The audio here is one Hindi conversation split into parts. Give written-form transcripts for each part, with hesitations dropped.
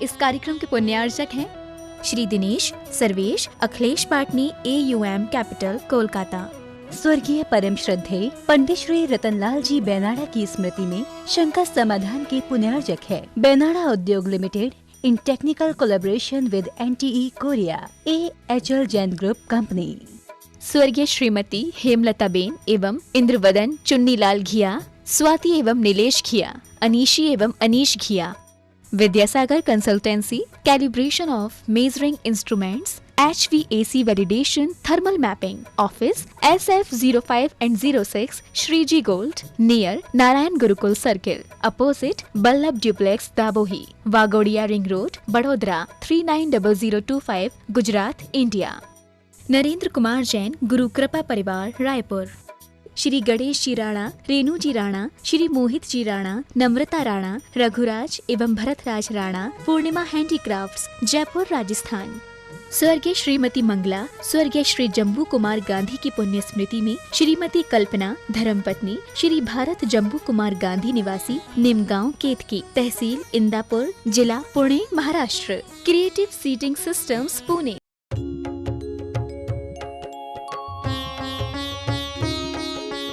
इस कार्यक्रम के पुण्यार्चक हैं श्री दिनेश सर्वेश अखिलेश पाटनी AUM कैपिटल कोलकाता। स्वर्गीय परम श्रद्धेय पंडित श्री रतनलाल जी बेनाड़ा की स्मृति में शंका समाधान के पुण्यार्चक है बेनाड़ा उद्योग limited in technical collaboration with NTE Korea AHL Jain group company. स्वर्गीय श्रीमती हेमलता बेन एवं इंद्रवदन चुन्नीलाल घिया, स्वाति एवं नीलेश घिया, अनीशी एवं Anish Ghiya. Vidyasagar consultancy, calibration of measuring instruments, HVAC validation, thermal mapping, office SF05 and 06, Shriji Gold, near Narayan Gurukul Circle, opposite Ballabh Duplex, Dabohi, Wagodia Ring Road, Vadodara 390025, Gujarat, India। Narendra Kumar Jain, Guru Kripa परिवार, रायपुर। श्री गणेश जी राणा, रेणु जी राणा, श्री मोहित जी राणा, नम्रता राणा, रघुराज एवं भरतराज राणा, पूर्णिमा हैंडीक्राफ्ट्स, जयपुर, राजस्थान। स्वर्गीय श्रीमती मंगला, स्वर्गीय श्री जम्बू कुमार गांधी की पुण्य स्मृति में श्रीमती कल्पना, धर्मपत्नी श्री भारत जम्बू कुमार गांधी, निवासी निमगांव, केतकी, तहसील इंदापुर, जिला Pune, Maharashtra. Creative seating systems, Pune.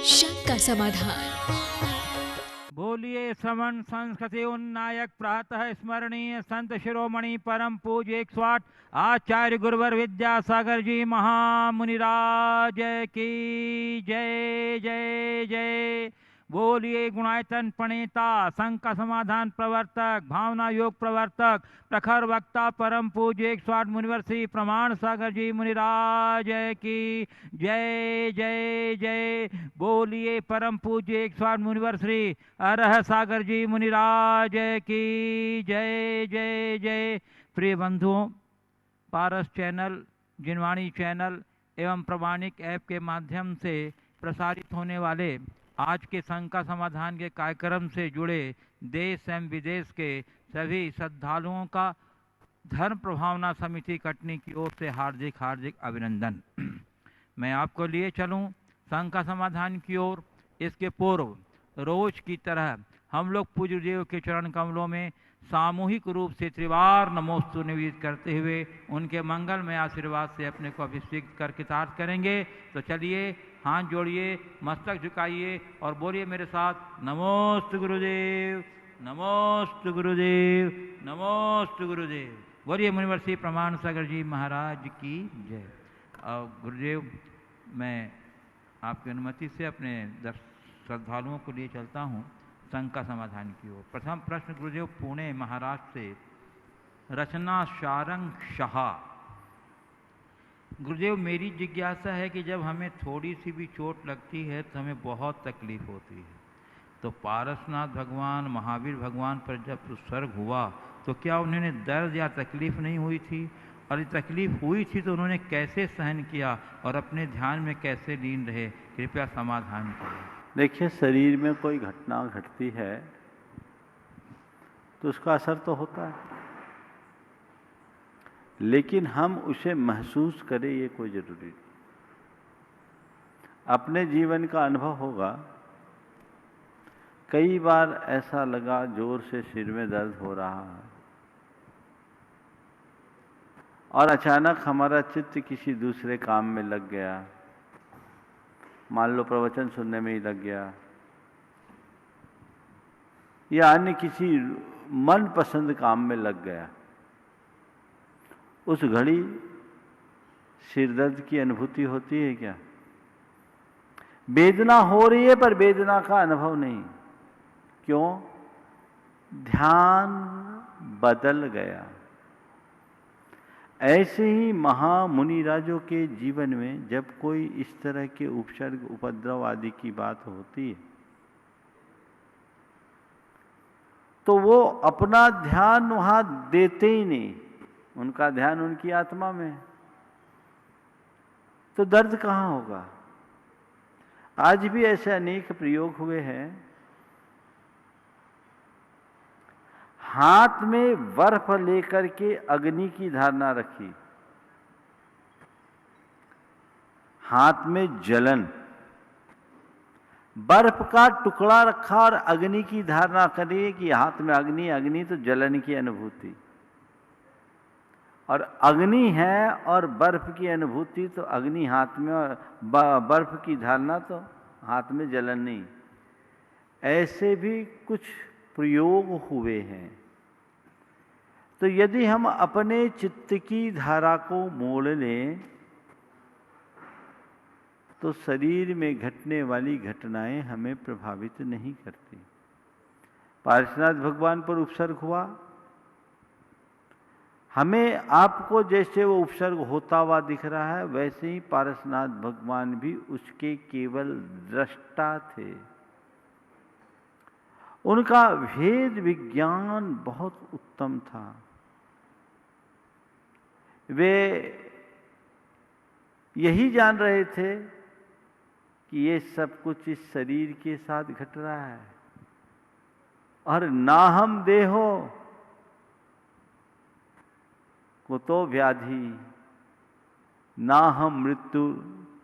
शंका समाधान। बोलिए श्रवण संस्कृति उन्नायक प्रातः स्मरणीय संत शिरोमणि परम पूज्य 108 आचार्य गुरुवर विद्यासागर जी महामुनिराज की जय जय जय। बोलिए गुणायतन प्रणेता, शंका समाधान प्रवर्तक, भावना योग प्रवर्तक, प्रखर वक्ता परम पूज्य 108 मुनिवर श्री प्रमाण सागर जी मुनिराज की जय जय जय। बोलिए परम पूज्य 108 मुनिवर श्री अरह सागर जी मुनिराज की जय जय जय। प्रिय बंधुओं, पारस चैनल, जिनवाणी चैनल एवं प्रमाणिक ऐप के माध्यम से प्रसारित होने वाले आज के शंका समाधान के कार्यक्रम से जुड़े देश एवं विदेश के सभी श्रद्धालुओं का धर्म प्रभावना समिति कटनी की ओर से हार्दिक हार्दिक अभिनंदन। मैं आपको लिए चलूं शंका समाधान की ओर। इसके पूर्व रोज की तरह हम लोग पूज्य देव के चरण कमलों में सामूहिक रूप से त्रिवार नमोस्तु निवेदित करते हुए उनके मंगलमय आशीर्वाद से अपने को अभिषेक कर कृतार्थ करेंगे। तो चलिए हाथ जोड़िए, मस्तक झुकाइए और बोलिए मेरे साथ, नमोस्तु गुरुदेव, नमोस्तु गुरुदेव, नमोस्तु गुरुदेव। बोलिए मुनिवर श्री प्रमाण सागर जी महाराज की जय। और गुरुदेव, मैं आपकी अनुमति से अपने श्रद्धालुओं को लिए चलता हूँ शंका समाधान की ओर। प्रथम प्रश्न गुरुदेव पुणे महाराष्ट्र से रचना शारंग शाह। गुरुदेव, मेरी जिज्ञासा है कि जब हमें थोड़ी सी भी चोट लगती है तो हमें बहुत तकलीफ होती है, तो पारसनाथ भगवान, महावीर भगवान पर जब उत्सर्ग हुआ तो क्या उन्होंने दर्द या तकलीफ नहीं हुई थी? और ये तकलीफ हुई थी तो उन्होंने कैसे सहन किया और अपने ध्यान में कैसे लीन रहे? कृपया समाधान करें। देखिए, शरीर में कोई घटना घटती है तो उसका असर तो होता है, लेकिन हम उसे महसूस करें ये कोई जरूरी नहीं। अपने जीवन का अनुभव होगा, कई बार ऐसा लगा जोर से सिर में दर्द हो रहा है और अचानक हमारा चित्त किसी दूसरे काम में लग गया, मान लो प्रवचन सुनने में ही लग गया या अन्य किसी मनपसंद काम में लग गया। उस घड़ी सिरदर्द की अनुभूति होती है क्या? वेदना हो रही है पर वेदना का अनुभव नहीं। क्यों? ध्यान बदल गया। ऐसे ही महामुनिराजों के जीवन में जब कोई इस तरह के उपसर्ग, उपद्रव आदि की बात होती है तो वो अपना ध्यान वहां देते ही नहीं, उनका ध्यान उनकी आत्मा में। तो दर्द कहाँ होगा? आज भी ऐसे अनेक प्रयोग हुए हैं। हाथ में बर्फ लेकर के अग्नि की धारणा रखी, हाथ में जलन, बर्फ का टुकड़ा रखा और अग्नि की धारणा करिए कि हाथ में अग्नि, अग्नि तो जलन की अनुभूति। और अग्नि है और बर्फ की अनुभूति तो अग्नि हाथ में और बर्फ की धारणा तो हाथ में जलन नहीं। ऐसे भी कुछ प्रयोग हुए हैं। तो यदि हम अपने चित्त की धारा को मोड़ लें तो शरीर में घटने वाली घटनाएं हमें प्रभावित नहीं करती। पार्श्वनाथ भगवान पर उपसर्ग हुआ, हमें आपको जैसे वो उपसर्ग होता हुआ दिख रहा है वैसे ही पार्श्वनाथ भगवान भी उसके केवल दृष्टा थे। उनका भेद विज्ञान बहुत उत्तम था। वे यही जान रहे थे कि ये सब कुछ इस शरीर के साथ घट रहा है और नाहम देहो कुतो व्याधि नाहम मृत्यु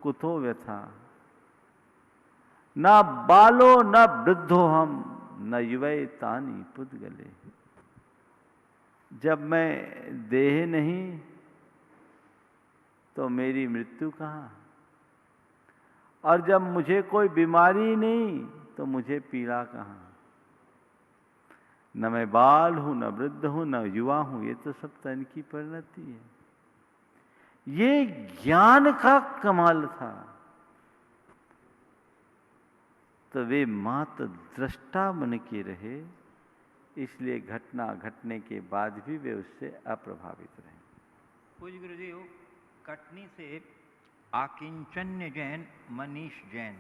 कुतो व्यथा न बालो न वृद्धो हम न युवै तानि पुद्गले। जब मैं देह नहीं तो मेरी मृत्यु कहाँ, और जब मुझे कोई बीमारी नहीं तो मुझे पीड़ा कहाँ। न मैं बाल हूं, न वृद्ध हूं, न युवा हूं, ये तो सब तन की परिणति है। ये ज्ञान का कमाल था। तो वे मात्र दृष्टा बन के रहे, इसलिए घटना घटने के बाद भी वे उससे अप्रभावित रहे। पूज्य गुरुदेव, कटनी से आकिंचन्य जैन मनीष जैन।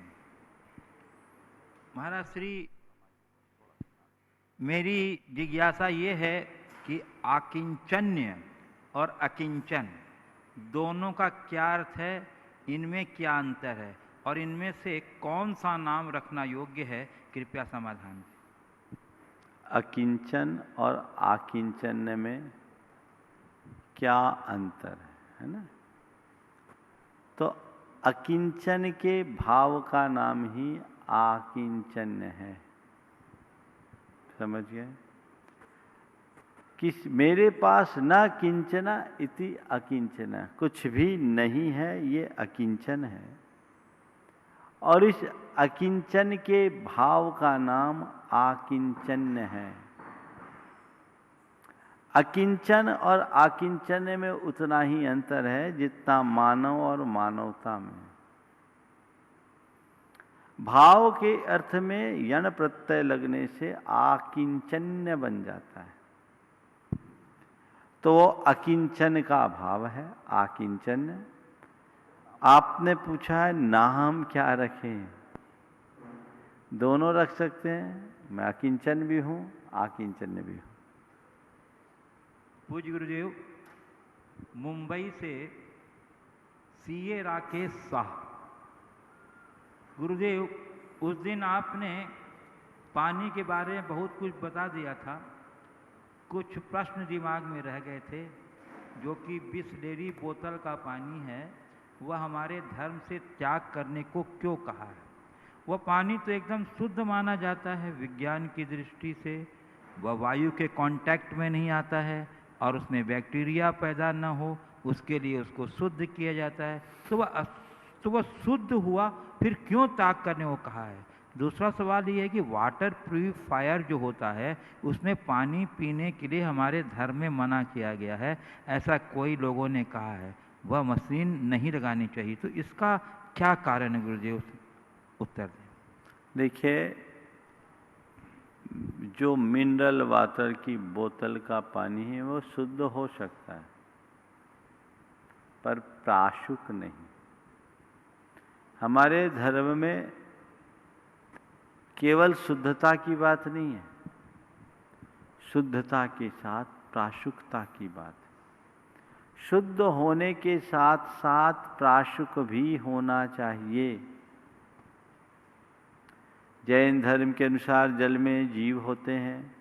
महाराज श्री, मेरी जिज्ञासा ये है कि आकिंचन्य और अकिंचन दोनों का क्या अर्थ है, इनमें क्या अंतर है और इनमें से कौन सा नाम रखना योग्य है, कृपया समाधान। अकिंचन और आकिंचन्य में क्या अंतर है ना? तो अकिंचन के भाव का नाम ही आकिंचन्य है। समझ गए? किस मेरे पास न किंचना इति अकिंचना, कुछ भी नहीं है, ये अकिंचन है। और इस अकिंचन के भाव का नाम आकिंचन्य है। अकिंचन और आकिंचन में उतना ही अंतर है जितना मानव और मानवता में। भाव के अर्थ में यण प्रत्यय लगने से आकिंचन्य बन जाता है, तो वो अकिंचन का भाव है, आकिंचन्य। आपने पूछा है नाम क्या रखें, दोनों रख सकते हैं। मैं अकिंचन भी हूं, आकिंचन्य भी हूं। पूज्य गुरुदेव, मुंबई से सीए राकेश शाह। गुरुदेव, उस दिन आपने पानी के बारे में बहुत कुछ बता दिया था। कुछ प्रश्न दिमाग में रह गए थे, जो कि बिसलेरी बोतल का पानी है वह हमारे धर्म से त्याग करने को क्यों कहा है। वह पानी तो एकदम शुद्ध माना जाता है विज्ञान की दृष्टि से। वह वायु के कांटेक्ट में नहीं आता है और उसमें बैक्टीरिया पैदा न हो, उसके लिए उसको शुद्ध किया जाता है। तो वह शुद्ध हुआ, फिर क्यों त्याग करने को कहा है। दूसरा सवाल ये है कि वाटर प्यूरिफायर जो होता है उसमें पानी पीने के लिए हमारे धर्म में मना किया गया है, ऐसा कोई लोगों ने कहा है। वह मशीन नहीं लगानी चाहिए, तो इसका क्या कारण है गुरुदेव, उत्तर दें। देखिए, जो मिनरल वाटर की बोतल का पानी है वो शुद्ध हो सकता है, पर प्राशुक नहीं। हमारे धर्म में केवल शुद्धता की बात नहीं है, शुद्धता के साथ प्राशुकता की बात है। शुद्ध होने के साथ साथ प्राशुक भी होना चाहिए। जैन धर्म के अनुसार जल में जीव होते हैं।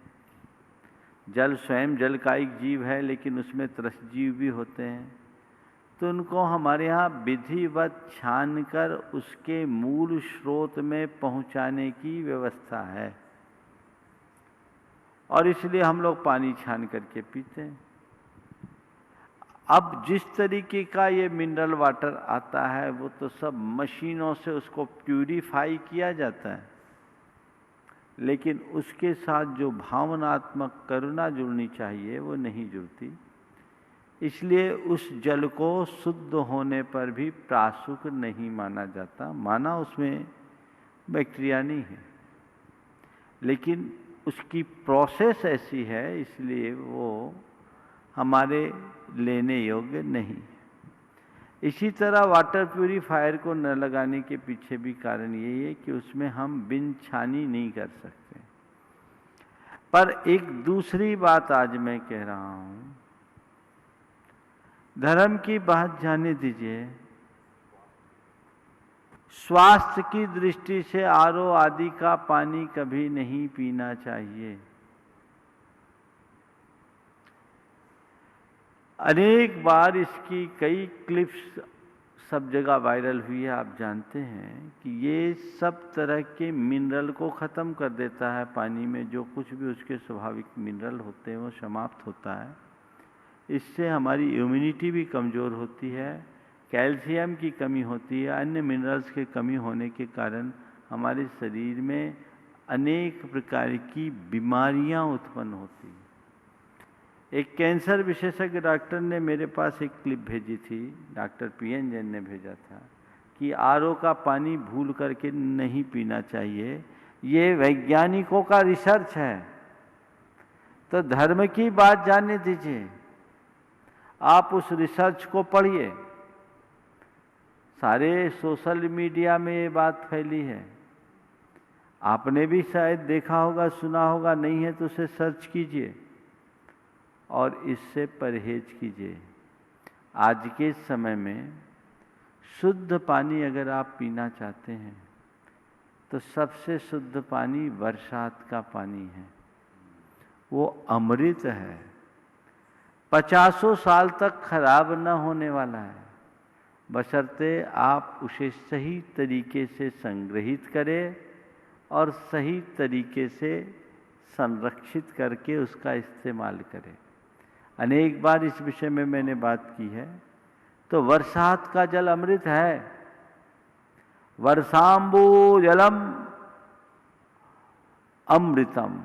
जल स्वयं जल का एक जीव है, लेकिन उसमें त्रसजीव भी होते हैं। तो उनको हमारे यहाँ विधिवत छानकर उसके मूल स्रोत में पहुँचाने की व्यवस्था है, और इसलिए हम लोग पानी छान करके पीते हैं। अब जिस तरीके का ये मिनरल वाटर आता है वो तो सब मशीनों से उसको प्यूरिफाई किया जाता है, लेकिन उसके साथ जो भावनात्मक करुणा जुड़नी चाहिए वो नहीं जुड़ती। इसलिए उस जल को शुद्ध होने पर भी प्रासुक नहीं माना जाता, माना उसमें बैक्टीरिया नहीं है, लेकिन उसकी प्रोसेस ऐसी है इसलिए वो हमारे लेने योग्य नहीं। इसी तरह वाटर प्यूरीफायर को न लगाने के पीछे भी कारण यही है कि उसमें हम बिन छानी नहीं कर सकते। पर एक दूसरी बात आज मैं कह रहा हूं, धर्म की बात जाने दीजिए, स्वास्थ्य की दृष्टि से आरओ आदि का पानी कभी नहीं पीना चाहिए। अनेक बार इसकी कई क्लिप्स सब जगह वायरल हुई है। आप जानते हैं कि ये सब तरह के मिनरल को ख़त्म कर देता है पानी में, जो कुछ भी उसके स्वाभाविक मिनरल होते हैं वो समाप्त होता है। इससे हमारी इम्यूनिटी भी कमज़ोर होती है, कैल्शियम की कमी होती है, अन्य मिनरल्स के कमी होने के कारण हमारे शरीर में अनेक प्रकार की बीमारियां उत्पन्न होती हैं। एक कैंसर विशेषज्ञ डॉक्टर ने मेरे पास एक क्लिप भेजी थी, डॉक्टर पीएन जैन ने भेजा था कि आरओ का पानी भूल करके नहीं पीना चाहिए। ये वैज्ञानिकों का रिसर्च है, तो धर्म की बात जानने दीजिए। आप उस रिसर्च को पढ़िए, सारे सोशल मीडिया में ये बात फैली है, आपने भी शायद देखा होगा, सुना होगा, नहीं है तो उसे सर्च कीजिए और इससे परहेज कीजिए। आज के समय में शुद्ध पानी अगर आप पीना चाहते हैं तो सबसे शुद्ध पानी बरसात का पानी है, वो अमृत है, 50 साल तक खराब न होने वाला है, बशर्ते आप उसे सही तरीके से संग्रहित करें और सही तरीके से संरक्षित करके उसका इस्तेमाल करें। अनेक बार इस विषय में मैंने बात की है। तो बरसात का जल अमृत है, वर्षांबु जलम अमृतम,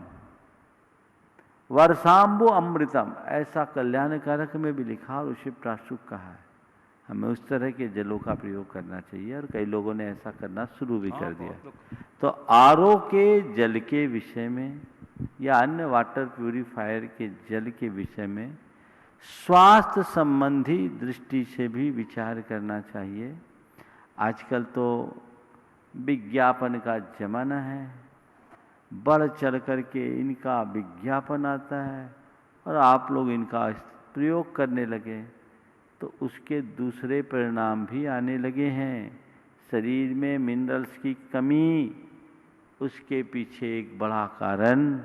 वर्षांबु अमृतम, ऐसा कल्याणकारक में भी लिखा और उसे प्रासुक कहा है। हमें उस तरह के जलों का प्रयोग करना चाहिए और कई लोगों ने ऐसा करना शुरू भी कर दिया। तो आरओ के जल के विषय में या अन्य वाटर प्यूरिफायर के जल के विषय में स्वास्थ्य संबंधी दृष्टि से भी विचार करना चाहिए। आजकल तो विज्ञापन का जमाना है, बढ़ चढ़ करके इनका विज्ञापन आता है और आप लोग इनका प्रयोग करने लगे तो उसके दूसरे परिणाम भी आने लगे हैं। शरीर में मिनरल्स की कमी, उसके पीछे एक बड़ा कारण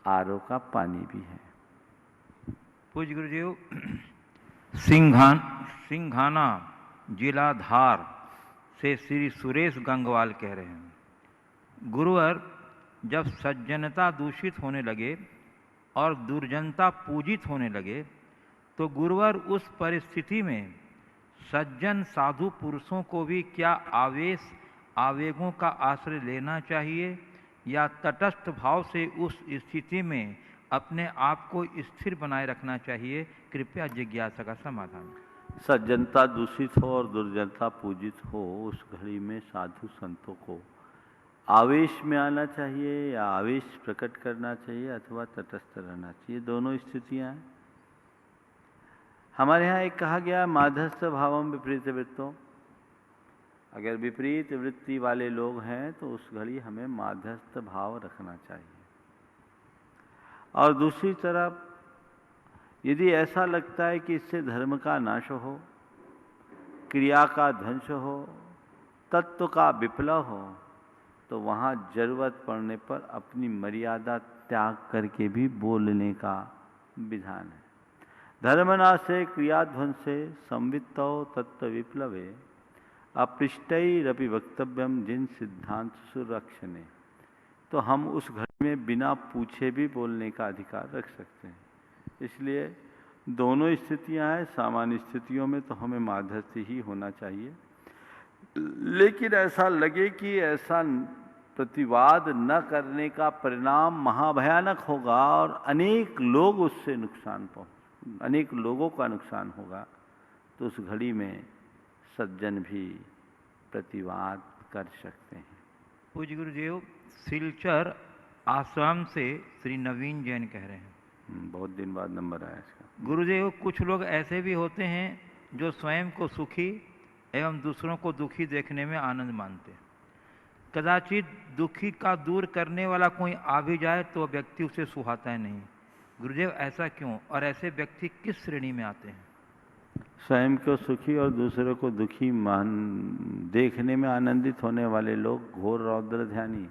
आरओ का पानी भी है। पूज्य गुरुदेव, सिंघाना जिला धार से श्री सुरेश गंगवाल कह रहे हैं, गुरुवर जब सज्जनता दूषित होने लगे और दुर्जनता पूजित होने लगे तो गुरुवर उस परिस्थिति में सज्जन साधु पुरुषों को भी क्या आवेगों का आश्रय लेना चाहिए या तटस्थ भाव से उस स्थिति में अपने आप को स्थिर बनाए रखना चाहिए? कृपया जिज्ञासा का समाधान। सज्जनता दूषित हो और दुर्जनता पूजित हो, उस घड़ी में साधु संतों को आवेश में आना चाहिए या आवेश प्रकट करना चाहिए अथवा तटस्थ रहना चाहिए, दोनों स्थितियां हैं। हमारे यहाँ एक कहा गया, माधस्थ भावम विपरीत वृत्तों। अगर विपरीत वृत्ति वाले लोग हैं तो उस घड़ी हमें माधस्थ भाव रखना चाहिए। और दूसरी तरफ यदि ऐसा लगता है कि इससे धर्म का नाश हो, क्रिया का ध्वंस हो, तत्व का विप्लव हो, तो वहाँ जरूरत पड़ने पर अपनी मर्यादा त्याग करके भी बोलने का विधान है। धर्मनाशे क्रियाध्वंसे संवित्तो तत्व विप्लवे अपृष्टैरपि वक्तव्यम जिन सिद्धांत सुरक्षणे। तो हम उस घड़ी में बिना पूछे भी बोलने का अधिकार रख सकते हैं। इसलिए दोनों स्थितियां हैं। सामान्य स्थितियों में तो हमें माध्यस्थ ही होना चाहिए, लेकिन ऐसा लगे कि ऐसा प्रतिवाद न करने का परिणाम महाभयानक होगा और अनेक लोग उससे अनेक लोगों का नुकसान होगा, तो उस घड़ी में सज्जन भी प्रतिवाद कर सकते हैं। पूज्य गुरुदेव, सिलचर आसाम से श्री नवीन जैन कह रहे हैं। बहुत दिन बाद नंबर आया इसका। गुरुदेव, कुछ लोग ऐसे भी होते हैं जो स्वयं को सुखी एवं दूसरों को दुखी देखने में आनंद मानते हैं। कदाचित दुखी का दूर करने वाला कोई आ भी जाए तो व्यक्ति उसे सुहाता है नहीं। गुरुदेव, ऐसा क्यों, और ऐसे व्यक्ति किस श्रेणी में आते हैं? स्वयं को सुखी और दूसरों को दुखी देखने में आनंदित होने वाले लोग घोर रौद्र ध्यानी,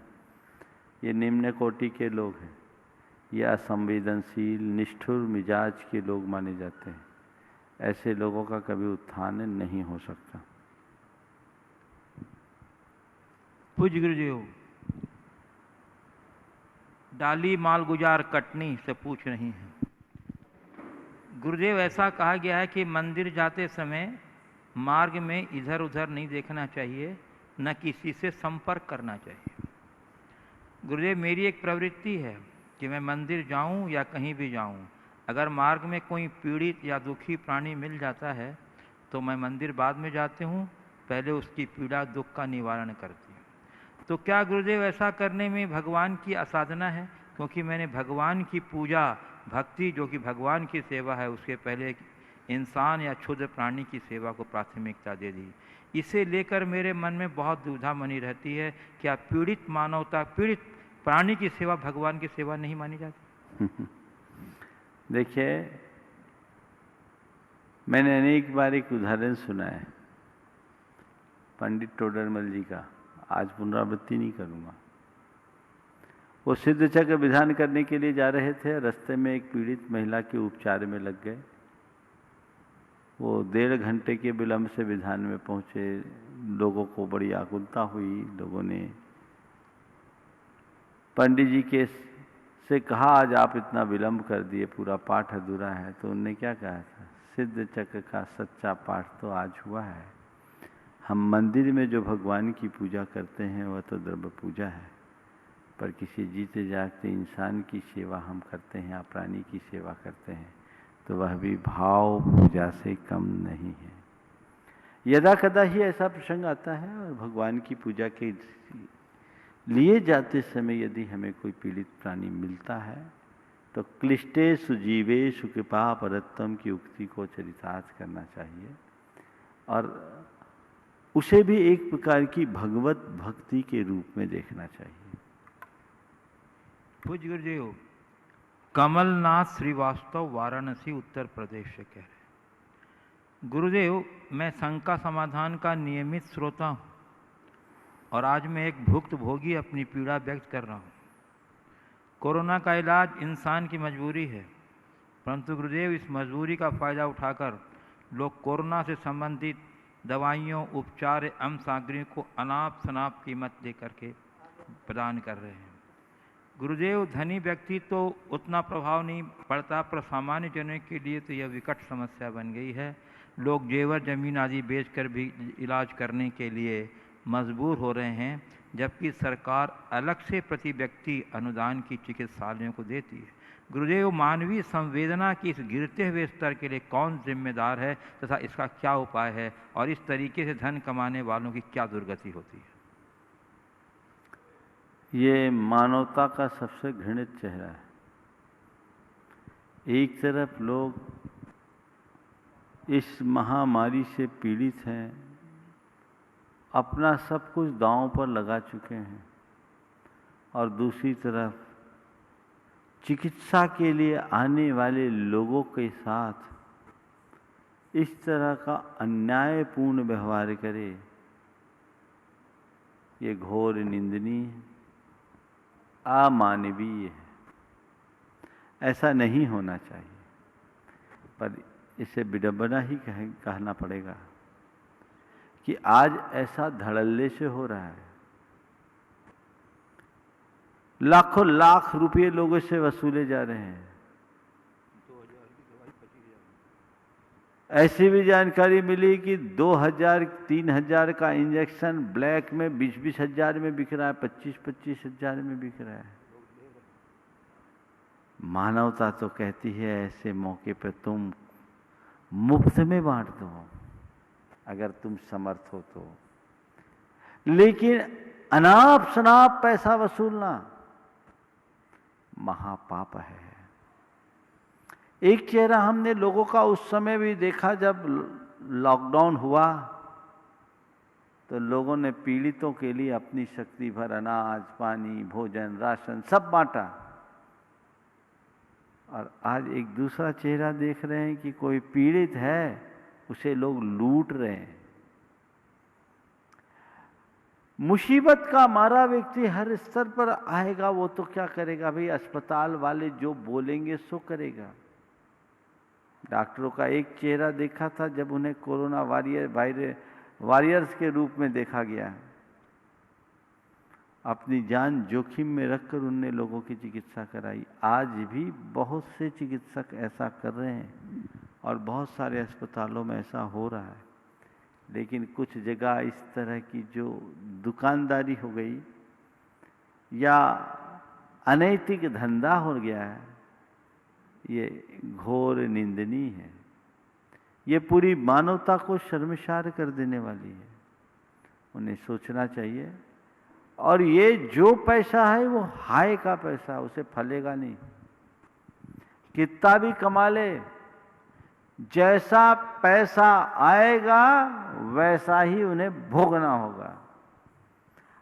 ये निम्न कोटि के लोग हैं। ये असंवेदनशील निष्ठुर मिजाज के लोग माने जाते हैं। ऐसे लोगों का कभी उत्थान नहीं हो सकता। पूज्य गुरुदेव, डाली मालगुजार कटनी से पूछ रही हैं। गुरुदेव, ऐसा कहा गया है कि मंदिर जाते समय मार्ग में इधर उधर नहीं देखना चाहिए, न किसी से संपर्क करना चाहिए। गुरुदेव, मेरी एक प्रवृत्ति है कि मैं मंदिर जाऊं या कहीं भी जाऊं, अगर मार्ग में कोई पीड़ित या दुखी प्राणी मिल जाता है तो मैं मंदिर बाद में जाती हूं, पहले उसकी पीड़ा दुख का निवारण करती हूँ। तो क्या गुरुदेव ऐसा करने में भगवान की असाधना है? क्योंकि मैंने भगवान की पूजा, भक्ति जो कि भगवान की सेवा है, उसके पहले इंसान या क्षुद्र प्राणी की सेवा को प्राथमिकता दे दी। इसे लेकर मेरे मन में बहुत दुविधा बनी रहती है। क्या पीड़ित मानवता, पीड़ित प्राणी की सेवा भगवान की सेवा नहीं मानी जाती? देखिए, मैंने अनेक बार एक उदाहरण सुना है पंडित टोडरमल जी का, आज पुनरावृत्ति नहीं करूँगा। वो सिद्ध चक्र विधान करने के लिए जा रहे थे, रास्ते में एक पीड़ित महिला के उपचार में लग गए। वो 1.5 घंटे के विलंब से विधान में पहुँचे। लोगों को बड़ी आकुलता हुई। लोगों ने पंडित जी के से कहा, आज आप इतना विलंब कर दिए, पूरा पाठ अधूरा है। तो उन्होंने क्या कहा था, सिद्ध चक्र का सच्चा पाठ तो आज हुआ है। हम मंदिर में जो भगवान की पूजा करते हैं वह तो द्रव्य पूजा है, पर किसी जीते जागते इंसान की सेवा हम करते हैं या प्राणी की सेवा करते हैं तो वह भी भाव पूजा से कम नहीं है। यदा कदा ही ऐसा प्रसंग आता है और भगवान की पूजा के लिए जाते समय यदि हमें कोई पीड़ित प्राणी मिलता है तो क्लिष्टेषु जीवेषु कृपा परत्तम की उक्ति को चरितार्थ करना चाहिए और उसे भी एक प्रकार की भगवत भक्ति के रूप में देखना चाहिए। पूज्य गुरुदेव, कमलनाथ श्रीवास्तव, वाराणसी, उत्तर प्रदेश से कह रहे हैं। गुरुदेव, मैं शंका समाधान का नियमित श्रोता हूँ और आज मैं एक भुक्त भोगी अपनी पीड़ा व्यक्त कर रहा हूँ। कोरोना का इलाज इंसान की मजबूरी है, परंतु गुरुदेव इस मजबूरी का फायदा उठाकर लोग कोरोना से संबंधित दवाइयों, उपचार एवं सामग्रियों को अनाप शनाप कीमत दे करके प्रदान कर रहे हैं। गुरुदेव, धनी व्यक्ति तो उतना प्रभाव नहीं पड़ता, पर सामान्य जनों के लिए तो यह विकट समस्या बन गई है। लोग जेवर जमीन आदि बेचकर भी इलाज करने के लिए मजबूर हो रहे हैं, जबकि सरकार अलग से प्रति व्यक्ति अनुदान की चिकित्सालयों को देती है। गुरुदेव, मानवीय संवेदना की इस गिरते हुए स्तर के लिए कौन जिम्मेदार है तथा इसका क्या उपाय है, और इस तरीके से धन कमाने वालों की क्या दुर्गति होती है? ये मानवता का सबसे घृणित चेहरा है। एक तरफ लोग इस महामारी से पीड़ित हैं, अपना सब कुछ दांव पर लगा चुके हैं, और दूसरी तरफ चिकित्सा के लिए आने वाले लोगों के साथ इस तरह का अन्यायपूर्ण व्यवहार करे, ये घोर निंदनीय है, अमानवीय है। ऐसा नहीं होना चाहिए, पर इसे विडंबना ही कहना पड़ेगा कि आज ऐसा धड़ल्ले से हो रहा है। लाखों लाख रुपए लोगों से वसूले जा रहे हैं। ऐसी भी जानकारी मिली कि 2000 3000 का इंजेक्शन ब्लैक में 20-20 हजार में बिक रहा है, 25-25 हजार में बिक रहा है। मानवता तो कहती है ऐसे मौके पर तुम मुफ्त में बांट दो अगर तुम समर्थ हो तो, लेकिन अनाप शनाप पैसा वसूलना महापाप है। एक चेहरा हमने लोगों का उस समय भी देखा जब लॉकडाउन हुआ तो लोगों ने पीड़ितों के लिए अपनी शक्ति भर अनाज, पानी, भोजन, राशन सब बांटा। और आज एक दूसरा चेहरा देख रहे हैं कि कोई पीड़ित है उसे लोग लूट रहे हैं। मुसीबत का मारा व्यक्ति हर स्तर पर आएगा, वो तो क्या करेगा भाई, अस्पताल वाले जो बोलेंगे सो करेगा। डॉक्टरों का एक चेहरा देखा था जब उन्हें कोरोना वॉरियर्स के रूप में देखा गया। अपनी जान जोखिम में रखकर उनने लोगों की चिकित्सा कराई। आज भी बहुत से चिकित्सक ऐसा कर रहे हैं और बहुत सारे अस्पतालों में ऐसा हो रहा है। लेकिन कुछ जगह इस तरह की जो दुकानदारी हो गई या अनैतिक धंधा हो गया है, ये घोर निंदनीय है। ये पूरी मानवता को शर्मसार कर देने वाली है। उन्हें सोचना चाहिए। और ये जो पैसा है वो हाय का पैसा, उसे फलेगा नहीं। कितना भी कमा ले, जैसा पैसा आएगा वैसा ही उन्हें भोगना होगा।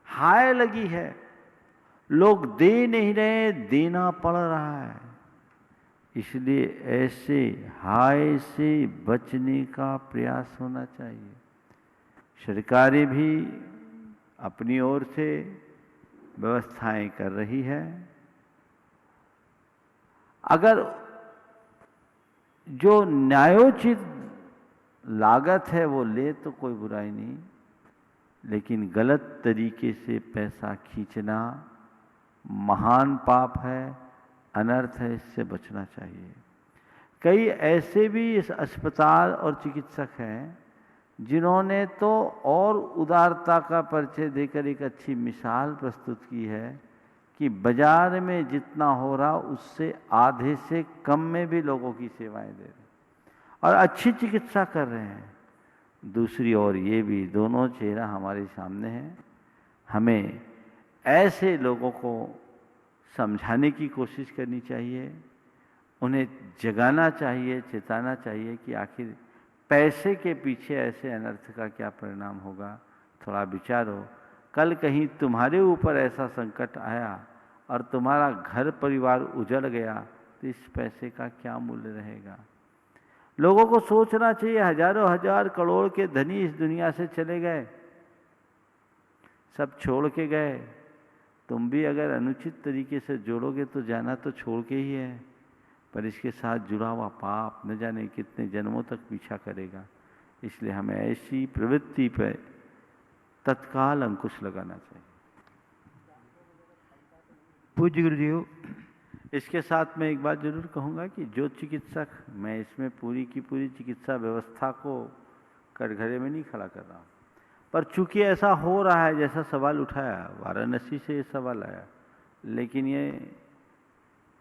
हाय लगी है, लोग दे नहीं रहे, देना पड़ रहा है। इसलिए ऐसे हाय से बचने का प्रयास होना चाहिए। सरकारें भी अपनी ओर से व्यवस्थाएं कर रही है। अगर जो न्यायोचित लागत है वो ले तो कोई बुराई नहीं, लेकिन गलत तरीके से पैसा खींचना महान पाप है, अनर्थ है, इससे बचना चाहिए। कई ऐसे भी इस अस्पताल और चिकित्सक हैं जिन्होंने तो और उदारता का परिचय देकर एक अच्छी मिसाल प्रस्तुत की है कि बाजार में जितना हो रहा उससे आधे से कम में भी लोगों की सेवाएं दे रहे हैं और अच्छी चिकित्सा कर रहे हैं। दूसरी ओर ये भी, दोनों चेहरा हमारे सामने है। हमें ऐसे लोगों को समझाने की कोशिश करनी चाहिए, उन्हें जगाना चाहिए, चेताना चाहिए कि आखिर पैसे के पीछे ऐसे अनर्थ का क्या परिणाम होगा। थोड़ा विचारो, कल कहीं तुम्हारे ऊपर ऐसा संकट आया और तुम्हारा घर परिवार उजड़ गया तो इस पैसे का क्या मूल्य रहेगा। लोगों को सोचना चाहिए। हजारों हजार करोड़ के धनी इस दुनिया से चले गए, सब छोड़ के गए। तुम भी अगर अनुचित तरीके से जोड़ोगे तो जाना तो छोड़ के ही है, पर इसके साथ जुड़ा हुआ पाप न जाने कितने जन्मों तक पीछा करेगा। इसलिए हमें ऐसी प्रवृत्ति पर तत्काल अंकुश लगाना चाहिए। पूज्य गुरुदेव, इसके साथ मैं एक बात जरूर कहूँगा कि जो चिकित्सक, मैं इसमें पूरी की पूरी चिकित्सा व्यवस्था को कटघरे में नहीं खड़ा कर रहा हूँ, पर चूंकि ऐसा हो रहा है जैसा सवाल उठाया, वाराणसी से ये सवाल आया, लेकिन ये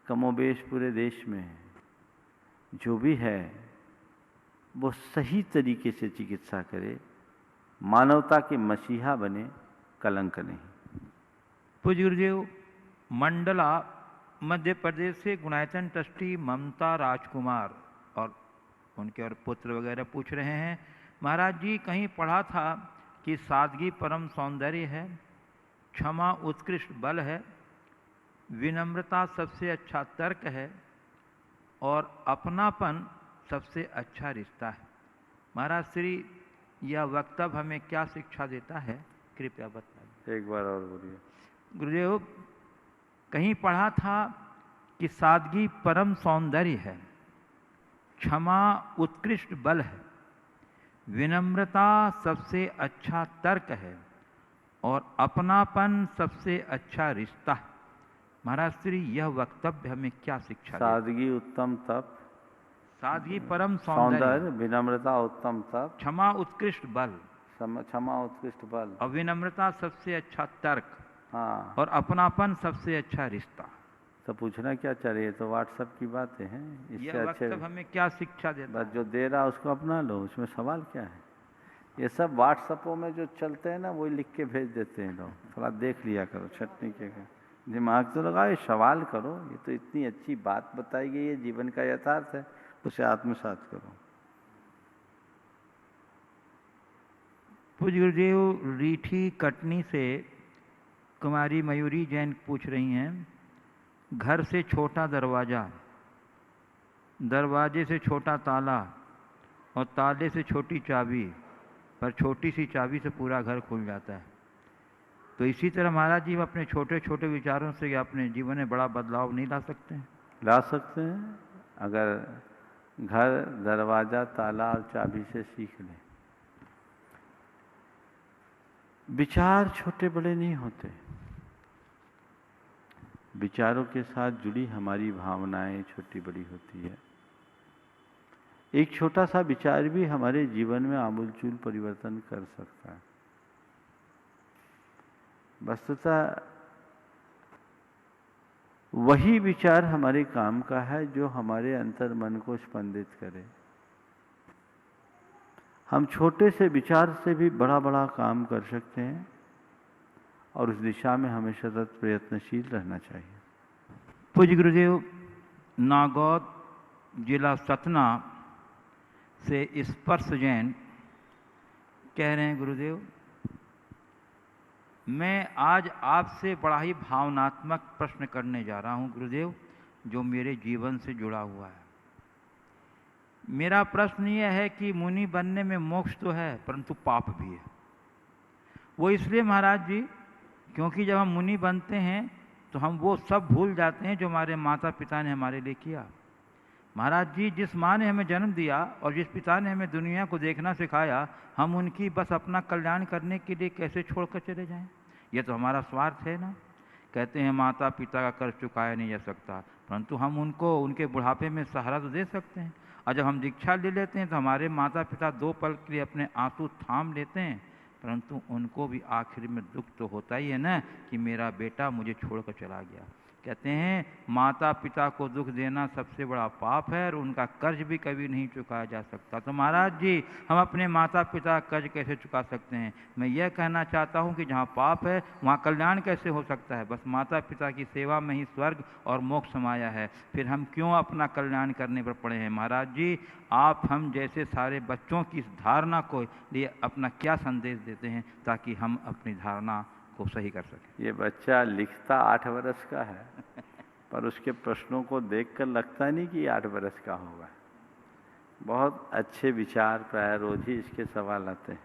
कमोबेश पूरे देश में है। जो भी है वो सही तरीके से चिकित्सा करे, मानवता के मसीहा बने, कलंक नहीं। पूज्य गुरुदेव, मंडला मध्य प्रदेश से गुणायतन ट्रस्टी ममता राजकुमार और उनके और पुत्र वगैरह पूछ रहे हैं, महाराज जी कहीं पढ़ा था कि सादगी परम सौंदर्य है, क्षमा उत्कृष्ट बल है, विनम्रता सबसे अच्छा तर्क है और अपनापन सबसे अच्छा रिश्ता है। महाराज श्री यह वक्तव्य हमें क्या शिक्षा देता है, कृपया बताइए। एक बार और बोलिए। गुरुदेव, कहीं पढ़ा था कि सादगी परम सौंदर्य है, क्षमा उत्कृष्ट बल है, विनम्रता सबसे अच्छा तर्क है और अपनापन सबसे अच्छा रिश्ता है। महाराज श्री यह वक्तव्य हमें क्या शिक्षा देता है? सादगी उत्तम तप, सादगी परम सौंदर्य, विनम्रता उत्तम तप, क्षमा उत्कृष्ट बल, क्षमा उत्कृष्ट बल, और विनम्रता सबसे अच्छा तर्क, हाँ, और अपनापन सबसे अच्छा रिश्ता। तो पूछना क्या चाहिए, तो व्हाट्सएप की बातें हैं, इससे यह अच्छे वक्तव्य हमें क्या शिक्षा देता बस है? जो दे रहा उसको अपना लो, उसमें सवाल क्या है। ये सब व्हाट्सएपों में जो चलते हैं ना, वही लिख के भेज देते हैं लोग, थोड़ा देख लिया करो, छटनी के दिमाग तो लगाओ, सवाल करो। ये तो इतनी अच्छी बात बताई गई है, जीवन का यथार्थ है, उसे आत्मसात करो। पूज्य गुरुदेव, रीठी कटनी से कुमारी मयूरी जैन पूछ रही हैं, घर से छोटा दरवाज़ा, दरवाजे से छोटा ताला और ताले से छोटी चाबी, पर छोटी सी चाबी से पूरा घर खुल जाता है। तो इसी तरह महाराज जी अपने छोटे छोटे विचारों से अपने जीवन में बड़ा बदलाव नहीं ला सकते हैं? ला सकते हैं, अगर घर, दरवाज़ा, ताला और चाबी से सीख लें। विचार छोटे बड़े नहीं होते, विचारों के साथ जुड़ी हमारी भावनाएं छोटी बड़ी होती है। एक छोटा सा विचार भी हमारे जीवन में आमूलचूल परिवर्तन कर सकता है। वस्तुतः वही विचार हमारे काम का है जो हमारे अंतर मन को स्पंदित करे। हम छोटे से विचार से भी बड़ा बड़ा काम कर सकते हैं और उस दिशा में हमें सतत प्रयत्नशील रहना चाहिए। पूज्य गुरुदेव, नागौद जिला सतना से स्पर्श जैन कह रहे हैं, गुरुदेव मैं आज आपसे बड़ा ही भावनात्मक प्रश्न करने जा रहा हूं गुरुदेव, जो मेरे जीवन से जुड़ा हुआ है। मेरा प्रश्न यह है कि मुनि बनने में मोक्ष तो है, परंतु पाप भी है। वो इसलिए महाराज जी, क्योंकि जब हम मुनि बनते हैं तो हम वो सब भूल जाते हैं जो हमारे माता पिता ने हमारे लिए किया। महाराज जी, जिस माँ ने हमें जन्म दिया और जिस पिता ने हमें दुनिया को देखना सिखाया, हम उनकी बस अपना कल्याण करने के लिए कैसे छोड़कर चले जाएं? यह तो हमारा स्वार्थ है ना। कहते हैं माता पिता का कर्ज चुकाया नहीं जा सकता, परंतु हम उनको उनके बुढ़ापे में सहारा तो दे सकते हैं। और जब हम दीक्षा ले लेते हैं तो हमारे माता पिता 2 पल के लिए अपने आंसू थाम लेते हैं, परंतु उनको भी आखिर में दुख तो होता ही है ना कि मेरा बेटा मुझे छोड़कर चला गया। कहते हैं माता पिता को दुख देना सबसे बड़ा पाप है और उनका कर्ज भी कभी नहीं चुकाया जा सकता। तो महाराज जी, हम अपने माता पिता का कर्ज कैसे चुका सकते हैं? मैं यह कहना चाहता हूं कि जहां पाप है वहां कल्याण कैसे हो सकता है? बस माता पिता की सेवा में ही स्वर्ग और मोक्ष समाया है, फिर हम क्यों अपना कल्याण करने पर पड़े हैं? महाराज जी, आप हम जैसे सारे बच्चों की इस धारणा को लिए अपना क्या संदेश देते हैं ताकि हम अपनी धारणा को सही कर सकें? ये बच्चा लिखता 8 वर्ष का है, पर उसके प्रश्नों को देखकर लगता नहीं कि 8 वर्ष का होगा। बहुत अच्छे विचार, प्राय रोज ही इसके सवाल आते हैं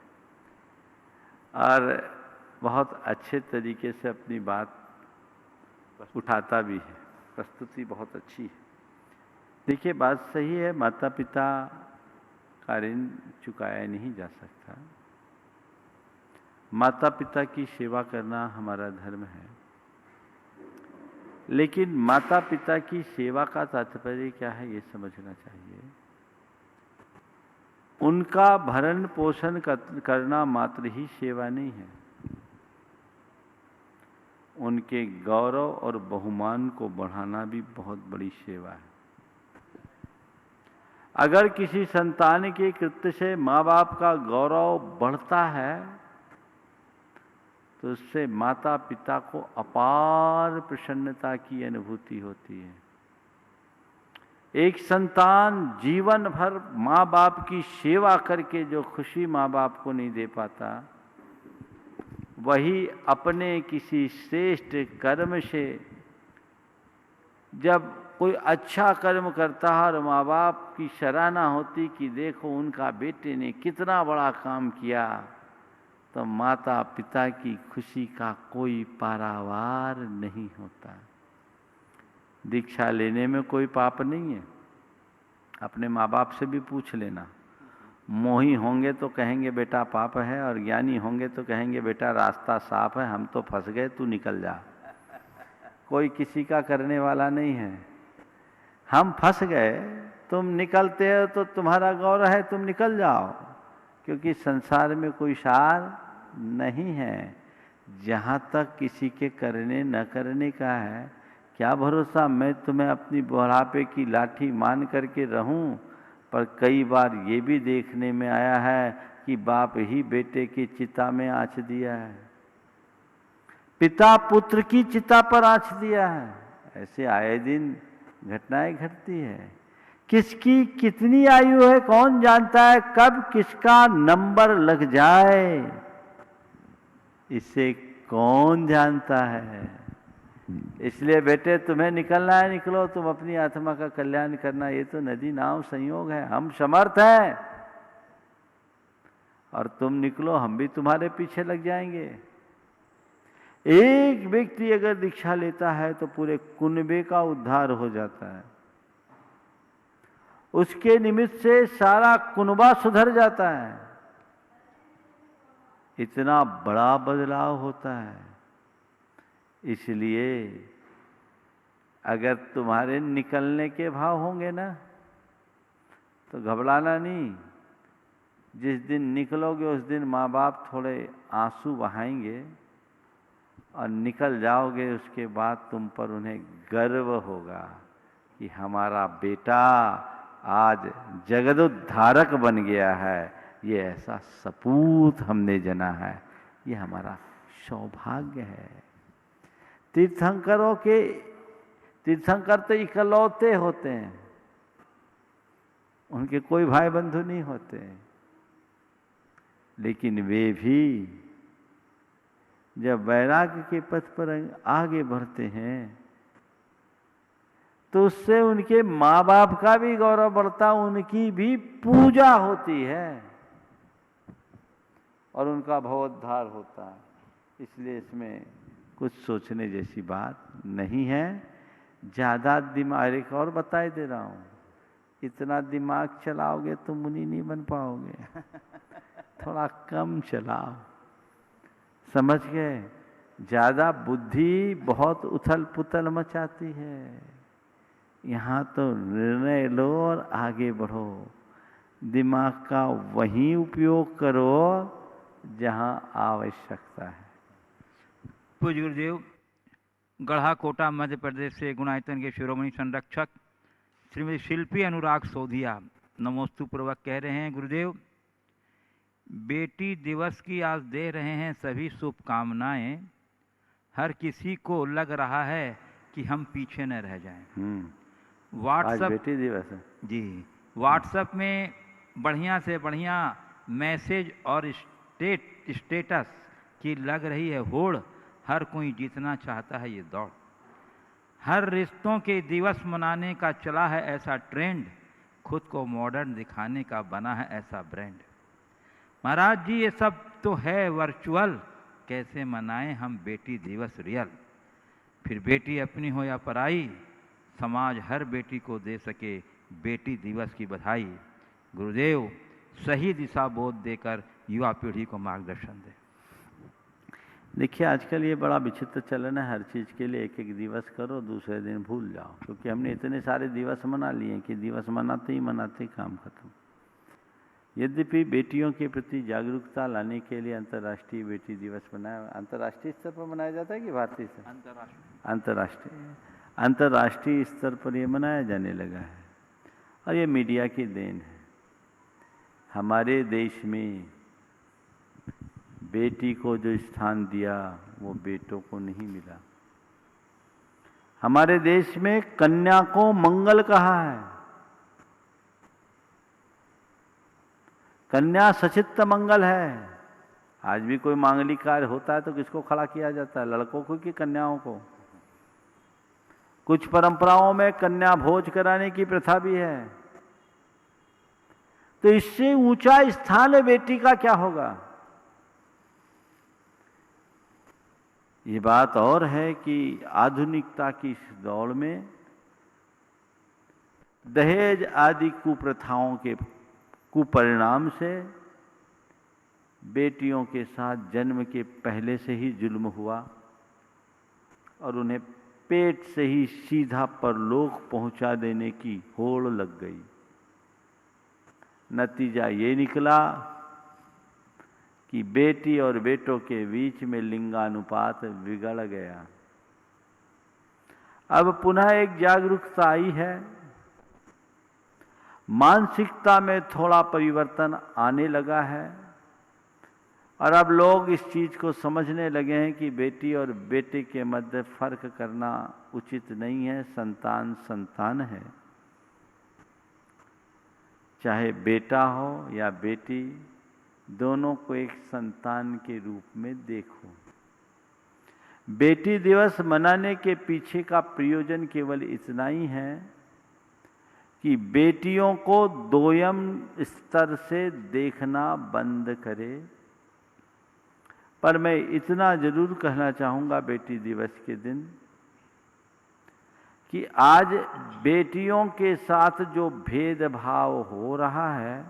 और बहुत अच्छे तरीके से अपनी बात उठाता भी है, प्रस्तुति बहुत अच्छी है। देखिए, बात सही है, माता पिता का ऋण चुकाया नहीं जा सकता। माता पिता की सेवा करना हमारा धर्म है, लेकिन माता पिता की सेवा का तात्पर्य क्या है ये समझना चाहिए। उनका भरण पोषण करना मात्र ही सेवा नहीं है, उनके गौरव और बहुमान को बढ़ाना भी बहुत बड़ी सेवा है। अगर किसी संतान के कृत्य से माँ बाप का गौरव बढ़ता है तो उससे माता पिता को अपार प्रसन्नता की अनुभूति होती है। एक संतान जीवन भर माँ बाप की सेवा करके जो खुशी माँ बाप को नहीं दे पाता, वही अपने किसी श्रेष्ठ कर्म से जब कोई अच्छा कर्म करता है और माँ बाप की सराहना होती कि देखो उनका बेटे ने कितना बड़ा काम किया, तो माता पिता की खुशी का कोई पारावार नहीं होता। दीक्षा लेने में कोई पाप नहीं है, अपने माँ बाप से भी पूछ लेना। मोही होंगे तो कहेंगे बेटा पाप है, और ज्ञानी होंगे तो कहेंगे बेटा रास्ता साफ है, हम तो फंस गए, तू निकल जा। कोई किसी का करने वाला नहीं है। हम फंस गए, तुम निकलते हो तो तुम्हारा गौरव है, तुम निकल जाओ, क्योंकि संसार में कोई सार नहीं है। जहाँ तक किसी के करने न करने का है, क्या भरोसा मैं तुम्हें अपनी बुढ़ापे की लाठी मान करके रहूं। पर कई बार ये भी देखने में आया है कि बाप ही बेटे की चिता में आँच दिया है, पिता पुत्र की चिता पर आँच दिया है। ऐसे आए दिन घटनाएं घटती है। किसकी कितनी आयु है कौन जानता है, कब किसका नंबर लग जाए इसे कौन जानता है। इसलिए बेटे तुम्हें निकलना है, निकलो, तुम अपनी आत्मा का कल्याण करना। ये तो नदी नाव संयोग है, हम समर्थ हैं और तुम निकलो, हम भी तुम्हारे पीछे लग जाएंगे। एक व्यक्ति अगर दीक्षा लेता है तो पूरे कुनबे का उद्धार हो जाता है, उसके निमित्त से सारा कुनबा सुधर जाता है। इतना बड़ा बदलाव होता है। इसलिए अगर तुम्हारे निकलने के भाव होंगे ना तो घबराना नहीं। जिस दिन निकलोगे उस दिन माँ बाप थोड़े आंसू बहाएंगे और निकल जाओगे, उसके बाद तुम पर उन्हें गर्व होगा कि हमारा बेटा आज जगदोद्धारक बन गया है, ये ऐसा सपूत हमने जना है, ये हमारा सौभाग्य है। तीर्थंकर तो इकलौते होते हैं, उनके कोई भाई बंधु नहीं होते, लेकिन वे भी जब वैराग्य के पथ पर आगे बढ़ते हैं तो उससे उनके माँ बाप का भी गौरव बढ़ता, उनकी भी पूजा होती है और उनका भवोद्धार होता है। इसलिए इसमें कुछ सोचने जैसी बात नहीं है। ज़्यादा दिमाग, एक और बताए दे रहा हूँ, इतना दिमाग चलाओगे तो मुनि नहीं बन पाओगे। थोड़ा कम चलाओ, समझ गए। ज़्यादा बुद्धि बहुत उथल पुथल मचाती है। यहाँ तो निर्णय लो और आगे बढ़ो। दिमाग का वही उपयोग करो जहाँ आवश्यकता है। पूज्य गुरुदेव, गढ़ा कोटा मध्य प्रदेश से गुणायतन के शिरोमणि संरक्षक श्रीमती शिल्पी अनुराग सोधिया नमोस्तु पूर्वक कह रहे हैं, गुरुदेव बेटी दिवस की आज दे रहे हैं सभी शुभकामनाएं। हर किसी को लग रहा है कि हम पीछे न रह जाएं। व्हाट्सएप, बेटी दिवस है जी, व्हाट्सएप में बढ़िया से बढ़िया मैसेज और स्टेटस की लग रही है होड़। हर कोई जीतना चाहता है ये दौड़। हर रिश्तों के दिवस मनाने का चला है ऐसा ट्रेंड, खुद को मॉडर्न दिखाने का बना है ऐसा ब्रांड। महाराज जी ये सब तो है वर्चुअल, कैसे मनाएं हम बेटी दिवस रियल। फिर बेटी अपनी हो या पराई, समाज हर बेटी को दे सके बेटी दिवस की बधाई। गुरुदेव सही दिशा बोध देकर युवा पीढ़ी को मार्गदर्शन दें। देखिए आजकल ये बड़ा विचित्र चलन है, हर चीज़ के लिए एक एक दिवस करो, दूसरे दिन भूल जाओ। क्योंकि हमने इतने सारे दिवस मना लिए कि दिवस मनाते ही काम खत्म। यद्यपि बेटियों के प्रति जागरूकता लाने के लिए अंतर्राष्ट्रीय बेटी दिवस मनाया, अंतर्राष्ट्रीय स्तर पर मनाया जाता है कि भारतीय स्तर? अंतर्राष्ट्रीय स्तर पर ये मनाया जाने लगा है और ये मीडिया की देन है। हमारे देश में बेटी को जो स्थान दिया वो बेटों को नहीं मिला। हमारे देश में कन्या को मंगल कहा है। कन्या सचित्त मंगल है। आज भी कोई मांगलिक कार्य होता है तो किसको खड़ा किया जाता है? लड़कों को कि कन्याओं को? कुछ परंपराओं में कन्या भोज कराने की प्रथा भी है। तो इससे ऊंचा स्थान बेटी का क्या होगा? ये बात और है कि आधुनिकता की इस दौड़ में दहेज आदि कुप्रथाओं के कुपरिणाम से बेटियों के साथ जन्म के पहले से ही जुल्म हुआ और उन्हें पेट से ही सीधा परलोक पहुंचा देने की होड़ लग गई। नतीजा ये निकला कि बेटी और बेटों के बीच में लिंगानुपात बिगड़ गया। अब पुनः एक जागरूकता आई है, मानसिकता में थोड़ा परिवर्तन आने लगा है और अब लोग इस चीज को समझने लगे हैं कि बेटी और बेटे के मध्य फर्क करना उचित नहीं है। संतान संतान है, चाहे बेटा हो या बेटी, दोनों को एक संतान के रूप में देखो। बेटी दिवस मनाने के पीछे का प्रयोजन केवल इतना ही है कि बेटियों को दोयम स्तर से देखना बंद करे। पर मैं इतना जरूर कहना चाहूंगा बेटी दिवस के दिन कि आज बेटियों के साथ जो भेदभाव हो रहा है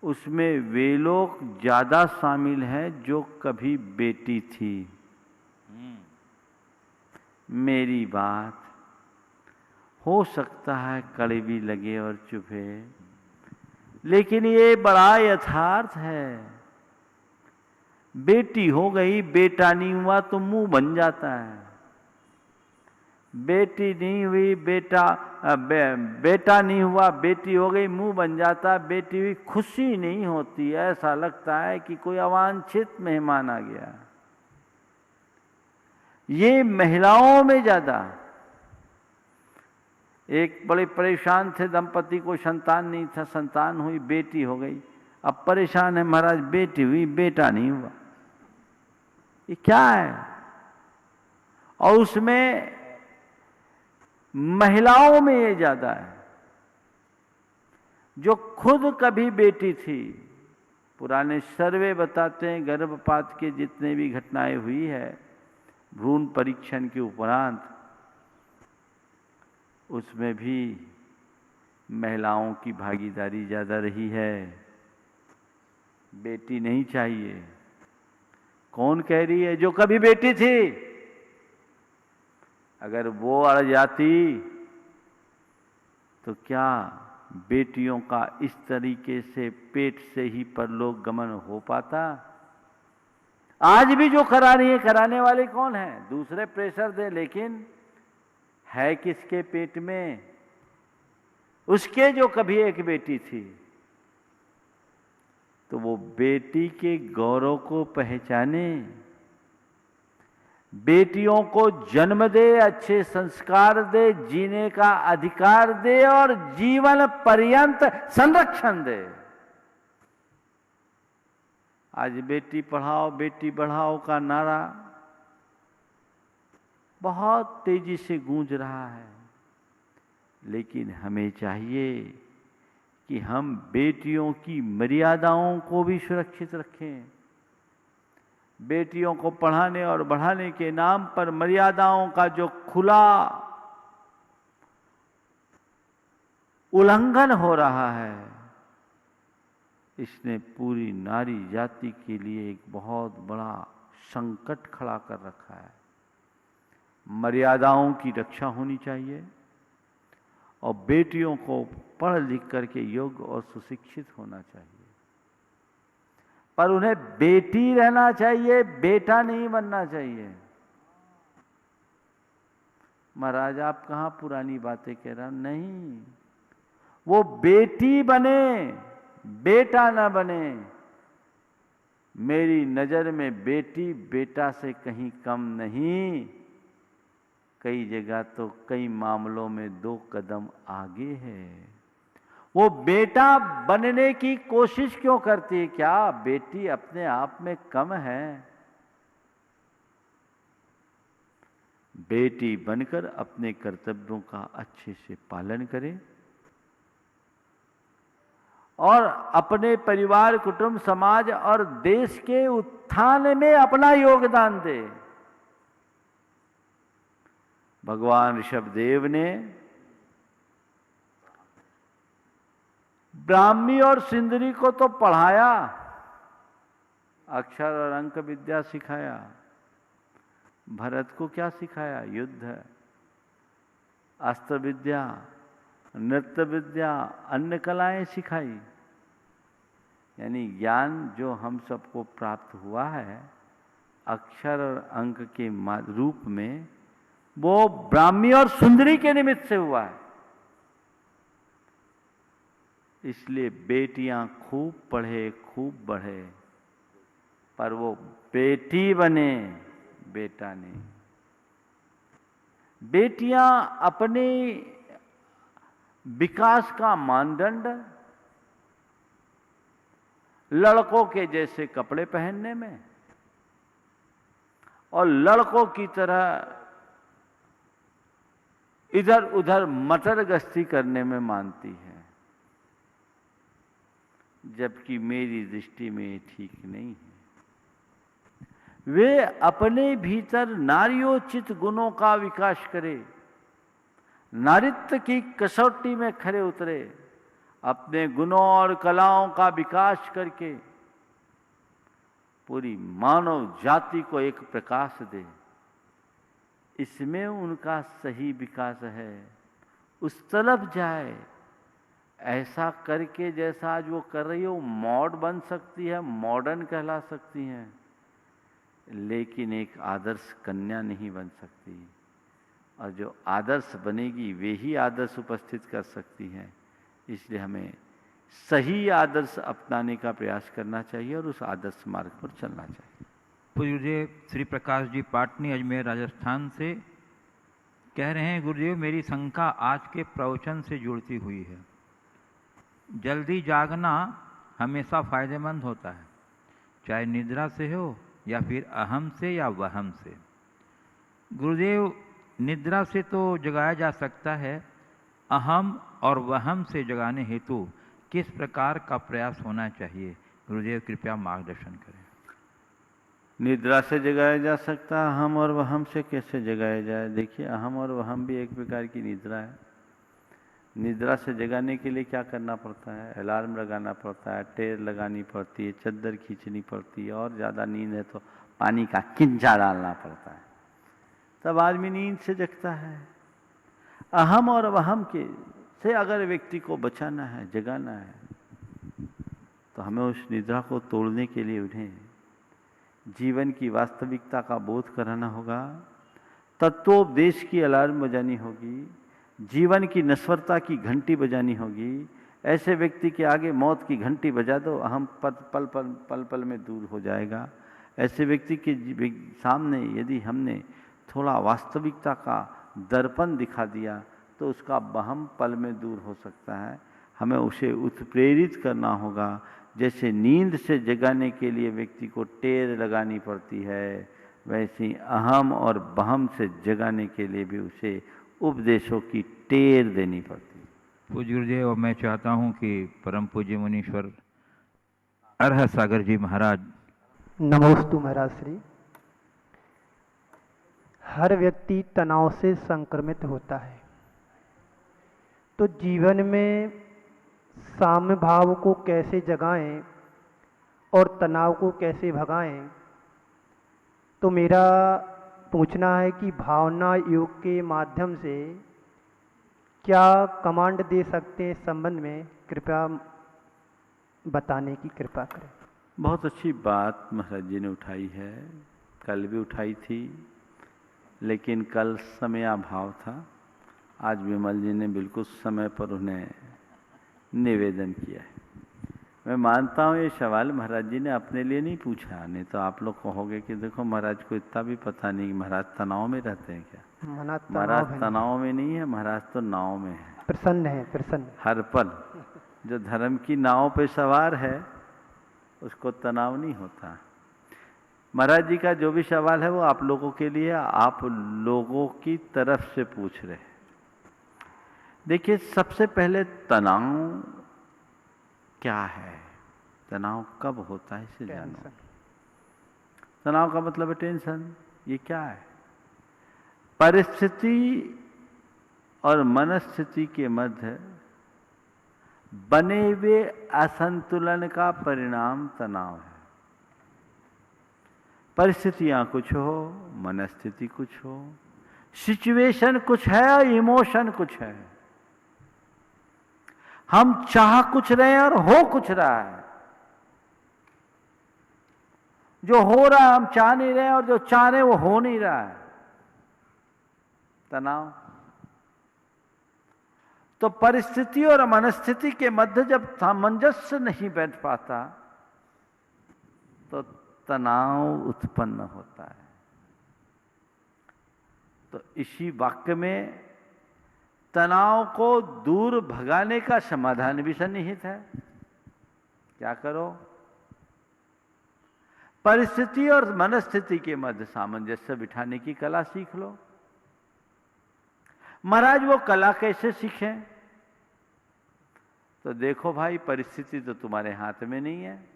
उसमें वे लोग ज्यादा शामिल हैं जो कभी बेटी थी। मेरी बात हो सकता है कड़वी लगे और चुभे, लेकिन ये बड़ा यथार्थ है। बेटी हो गई, बेटा नहीं हुआ तो मुंह बन जाता है। बेटी नहीं हुई, बेटा नहीं हुआ, बेटी हो गई, मुंह बन जाता। बेटी हुई, खुशी नहीं होती, ऐसा लगता है कि कोई अवांछित मेहमान आ गया। ये महिलाओं में ज्यादा। एक बड़े परेशान थे दंपति को संतान नहीं था, संतान हुई, बेटी हो गई। अब परेशान है, महाराज बेटी हुई, बेटा नहीं हुआ, ये क्या है? और उसमें महिलाओं में ये ज्यादा है जो खुद कभी बेटी थी। पुराने सर्वे बताते हैं गर्भपात के जितने भी घटनाएं हुई है भ्रूण परीक्षण के उपरांत, उसमें भी महिलाओं की भागीदारी ज्यादा रही है। बेटी नहीं चाहिए। कौन कह रही है? जो कभी बेटी थी। अगर वो अड़ जाती तो क्या बेटियों का इस तरीके से पेट से ही परलोक गमन हो पाता? आज भी जो करा रही है, कराने वाले कौन है? दूसरे प्रेशर दे, लेकिन है किसके पेट में? उसके जो कभी एक बेटी थी। तो वो बेटी के गौरव को पहचाने, बेटियों को जन्म दे, अच्छे संस्कार दे, जीने का अधिकार दे और जीवन पर्यंत संरक्षण दे। आज बेटी पढ़ाओ बेटी बढ़ाओ का नारा बहुत तेजी से गूंज रहा है, लेकिन हमें चाहिए कि हम बेटियों की मर्यादाओं को भी सुरक्षित रखें। बेटियों को पढ़ाने और बढ़ाने के नाम पर मर्यादाओं का जो खुला उल्लंघन हो रहा है, इसने पूरी नारी जाति के लिए एक बहुत बड़ा संकट खड़ा कर रखा है। मर्यादाओं की रक्षा होनी चाहिए और बेटियों को पढ़ लिख करके योग्य और सुशिक्षित होना चाहिए, पर उन्हें बेटी रहना चाहिए, बेटा नहीं बनना चाहिए। महाराज आप कहां पुरानी बातें कह रहे हो? नहीं, वो बेटी बने, बेटा ना बने। मेरी नजर में बेटी बेटा से कहीं कम नहीं, कई जगह तो कई मामलों में 2 कदम आगे है। वो बेटा बनने की कोशिश क्यों करती है? क्या बेटी अपने आप में कम है? बेटी बनकर अपने कर्तव्यों का अच्छे से पालन करे और अपने परिवार, कुटुंब, समाज और देश के उत्थान में अपना योगदान दे। भगवान ऋषभदेव ने ब्राह्मी और सुंदरी को तो पढ़ाया, अक्षर और अंक विद्या सिखाया। भरत को क्या सिखाया? युद्ध, अस्त्र विद्या, नृत्य विद्या, अन्य कलाएं सिखाई। यानी ज्ञान जो हम सबको प्राप्त हुआ है अक्षर और अंक के रूप में, वो ब्राह्मी और सुंदरी के निमित्त से हुआ है। इसलिए बेटियां खूब पढ़े, खूब बढ़े, पर वो बेटी बने, बेटा नहीं। बेटियां अपने विकास का मानदंड लड़कों के जैसे कपड़े पहनने में और लड़कों की तरह इधर उधर मटर गश्ती करने में मानती है, जबकि मेरी दृष्टि में ये ठीक नहीं है। वे अपने भीतर नारियोचित गुणों का विकास करे, नारित्व की कसौटी में खरे उतरे, अपने गुणों और कलाओं का विकास करके पूरी मानव जाति को एक प्रकाश दे। इसमें उनका सही विकास है, उस तरफ जाए। ऐसा करके जैसा आज वो कर रही है, वो मॉड बन सकती है, मॉडर्न कहला सकती हैं, लेकिन एक आदर्श कन्या नहीं बन सकती। और जो आदर्श बनेगी वे ही आदर्श उपस्थित कर सकती हैं। इसलिए हमें सही आदर्श अपनाने का प्रयास करना चाहिए और उस आदर्श मार्ग पर चलना चाहिए। पूज्य गुरुदेव श्री प्रकाश जी पाटनी, अजमेर, राजस्थान से कह रहे हैं, गुरुदेव मेरी शंका आज के प्रवचन से जुड़ती हुई है। जल्दी जागना हमेशा फायदेमंद होता है, चाहे निद्रा से हो या फिर अहम से या वहम से। गुरुदेव निद्रा से तो जगाया जा सकता है, अहम और वहम से जगाने हेतु किस प्रकार का प्रयास होना चाहिए? गुरुदेव कृपया मार्गदर्शन करें। निद्रा से जगाया जा सकता है, अहम और वहम से कैसे जगाया जाए? देखिए, अहम और वहम भी एक प्रकार की निद्रा है। निद्रा से जगाने के लिए क्या करना पड़ता है? अलार्म लगाना पड़ता है, टेर लगानी पड़ती है, चद्दर खींचनी पड़ती है, और ज़्यादा नींद है तो पानी का किंचा डालना पड़ता है, तब आदमी नींद से जगता है। अहम और वहम के से अगर व्यक्ति को बचाना है, जगाना है, तो हमें उस निद्रा को तोड़ने के लिए उन्हें जीवन की वास्तविकता का बोध कराना होगा, तत्वोपदेश की अलार्म बजानी होगी, जीवन की नश्वरता की घंटी बजानी होगी। ऐसे व्यक्ति के आगे मौत की घंटी बजा दो, अहम पल पल में दूर हो जाएगा। ऐसे व्यक्ति के सामने यदि हमने थोड़ा वास्तविकता का दर्पण दिखा दिया तो उसका वहम पल में दूर हो सकता है। हमें उसे उत्प्रेरित करना होगा। जैसे नींद से जगाने के लिए व्यक्ति को टेर लगानी पड़ती है, वैसे ही अहम और वहम से जगाने के लिए भी उसे उपदेशों की टेर देनी पड़ती है। पूज्य गुरुदेव, अब मैं चाहता हूं कि परम पूज्य मुनीश्वर अरहत सागर जी महाराज। नमोस्तु महाराज श्री। हर व्यक्ति तनाव से संक्रमित होता है, तो जीवन में साम्य भाव को कैसे जगाएं और तनाव को कैसे भगाएं, तो मेरा पूछना है कि भावना योग के माध्यम से क्या कमांड दे सकते हैं? इस संबंध में कृपया बताने की कृपा करें। बहुत अच्छी बात महाराज जी ने उठाई है, कल भी उठाई थी, लेकिन कल समयाभाव था। आज विमल जी ने बिल्कुल समय पर उन्हें निवेदन किया है। मैं मानता हूँ ये सवाल महाराज जी ने अपने लिए नहीं पूछा, नहीं तो आप लोग कहोगे कि देखो महाराज को इतना भी पता नहीं कि महाराज तनाव में रहते हैं क्या। महाराज तनाव में नहीं है, महाराज तो नाव में है, प्रसन्न है, प्रसन्न हर पल। जो धर्म की नाव पे सवार है उसको तनाव नहीं होता। महाराज जी का जो भी सवाल है वो आप लोगों के लिए, आप लोगों की तरफ से पूछ रहे हैं। देखिए, सबसे पहले तनाव क्या है, तनाव कब होता है इसे जानो। तनाव का मतलब है टेंशन। ये क्या है? परिस्थिति और मनस्थिति के मध्य बने हुए असंतुलन का परिणाम तनाव है। परिस्थितियां कुछ हो, मनस्थिति कुछ हो, सिचुएशन कुछ है, इमोशन कुछ है, हम चाह कुछ रहे हैं और हो कुछ रहा है। जो हो रहा है हम चाह नहीं रहे, और जो चाह रहे हैं वो हो नहीं रहा है। तनाव। तो परिस्थिति और मनस्थिति के मध्य जब सामंजस्य नहीं बैठ पाता तो तनाव उत्पन्न होता है। तो इसी वाक्य में तनाव को दूर भगाने का समाधान भी सन्निहित है। क्या करो? परिस्थिति और मनस्थिति के मध्य सामंजस्य बिठाने की कला सीख लो। महाराज वो कला कैसे सीखें? तो देखो भाई, परिस्थिति तो तुम्हारे हाथ में नहीं है।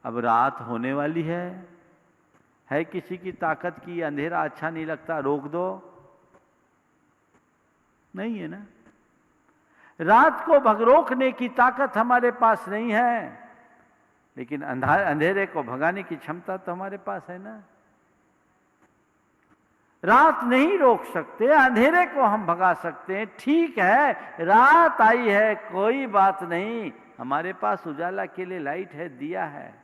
अब रात होने वाली है किसी की ताकत की अंधेरा अच्छा नहीं लगता, रोक दो? नहीं है ना। रात को रोकने की ताकत हमारे पास नहीं है, लेकिन अंधेरे को भगाने की क्षमता तो हमारे पास है ना। रात नहीं रोक सकते, अंधेरे को हम भगा सकते हैं। ठीक है, रात आई है, कोई बात नहीं, हमारे पास उजाला के लिए लाइट है, दिया है,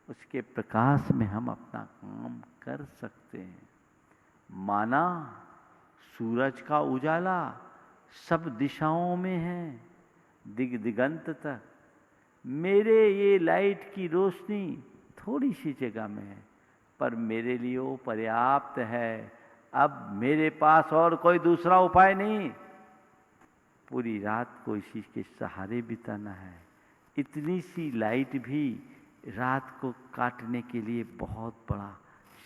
उसके प्रकाश में हम अपना काम कर सकते हैं। माना सूरज का उजाला सब दिशाओं में है, दिगंत तक। मेरे ये लाइट की रोशनी थोड़ी सी जगह में है, पर मेरे लिए वो पर्याप्त है। अब मेरे पास और कोई दूसरा उपाय नहीं, पूरी रात को इसी के सहारे बिताना है। इतनी सी लाइट भी रात को काटने के लिए बहुत बड़ा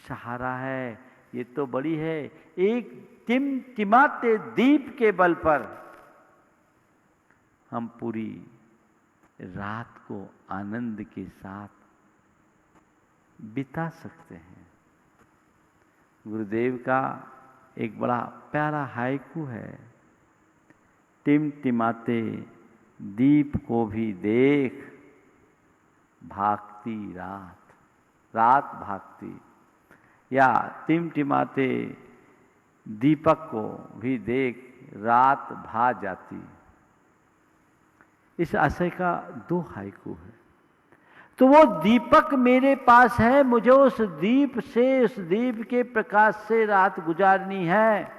सहारा है। ये तो बड़ी है। एक टिमटिमाते दीप के बल पर हम पूरी रात को आनंद के साथ बिता सकते हैं। गुरुदेव का एक बड़ा प्यारा हाइकू है, टिमटिमाते दीप को भी देख, भागती रात, रात भागती। या टिमटिमाते दीपक को भी देख, रात भाग जाती। इस आशय का 2 हाइकू है। तो वो दीपक मेरे पास है, मुझे उस दीप से, उस दीप के प्रकाश से रात गुजारनी है।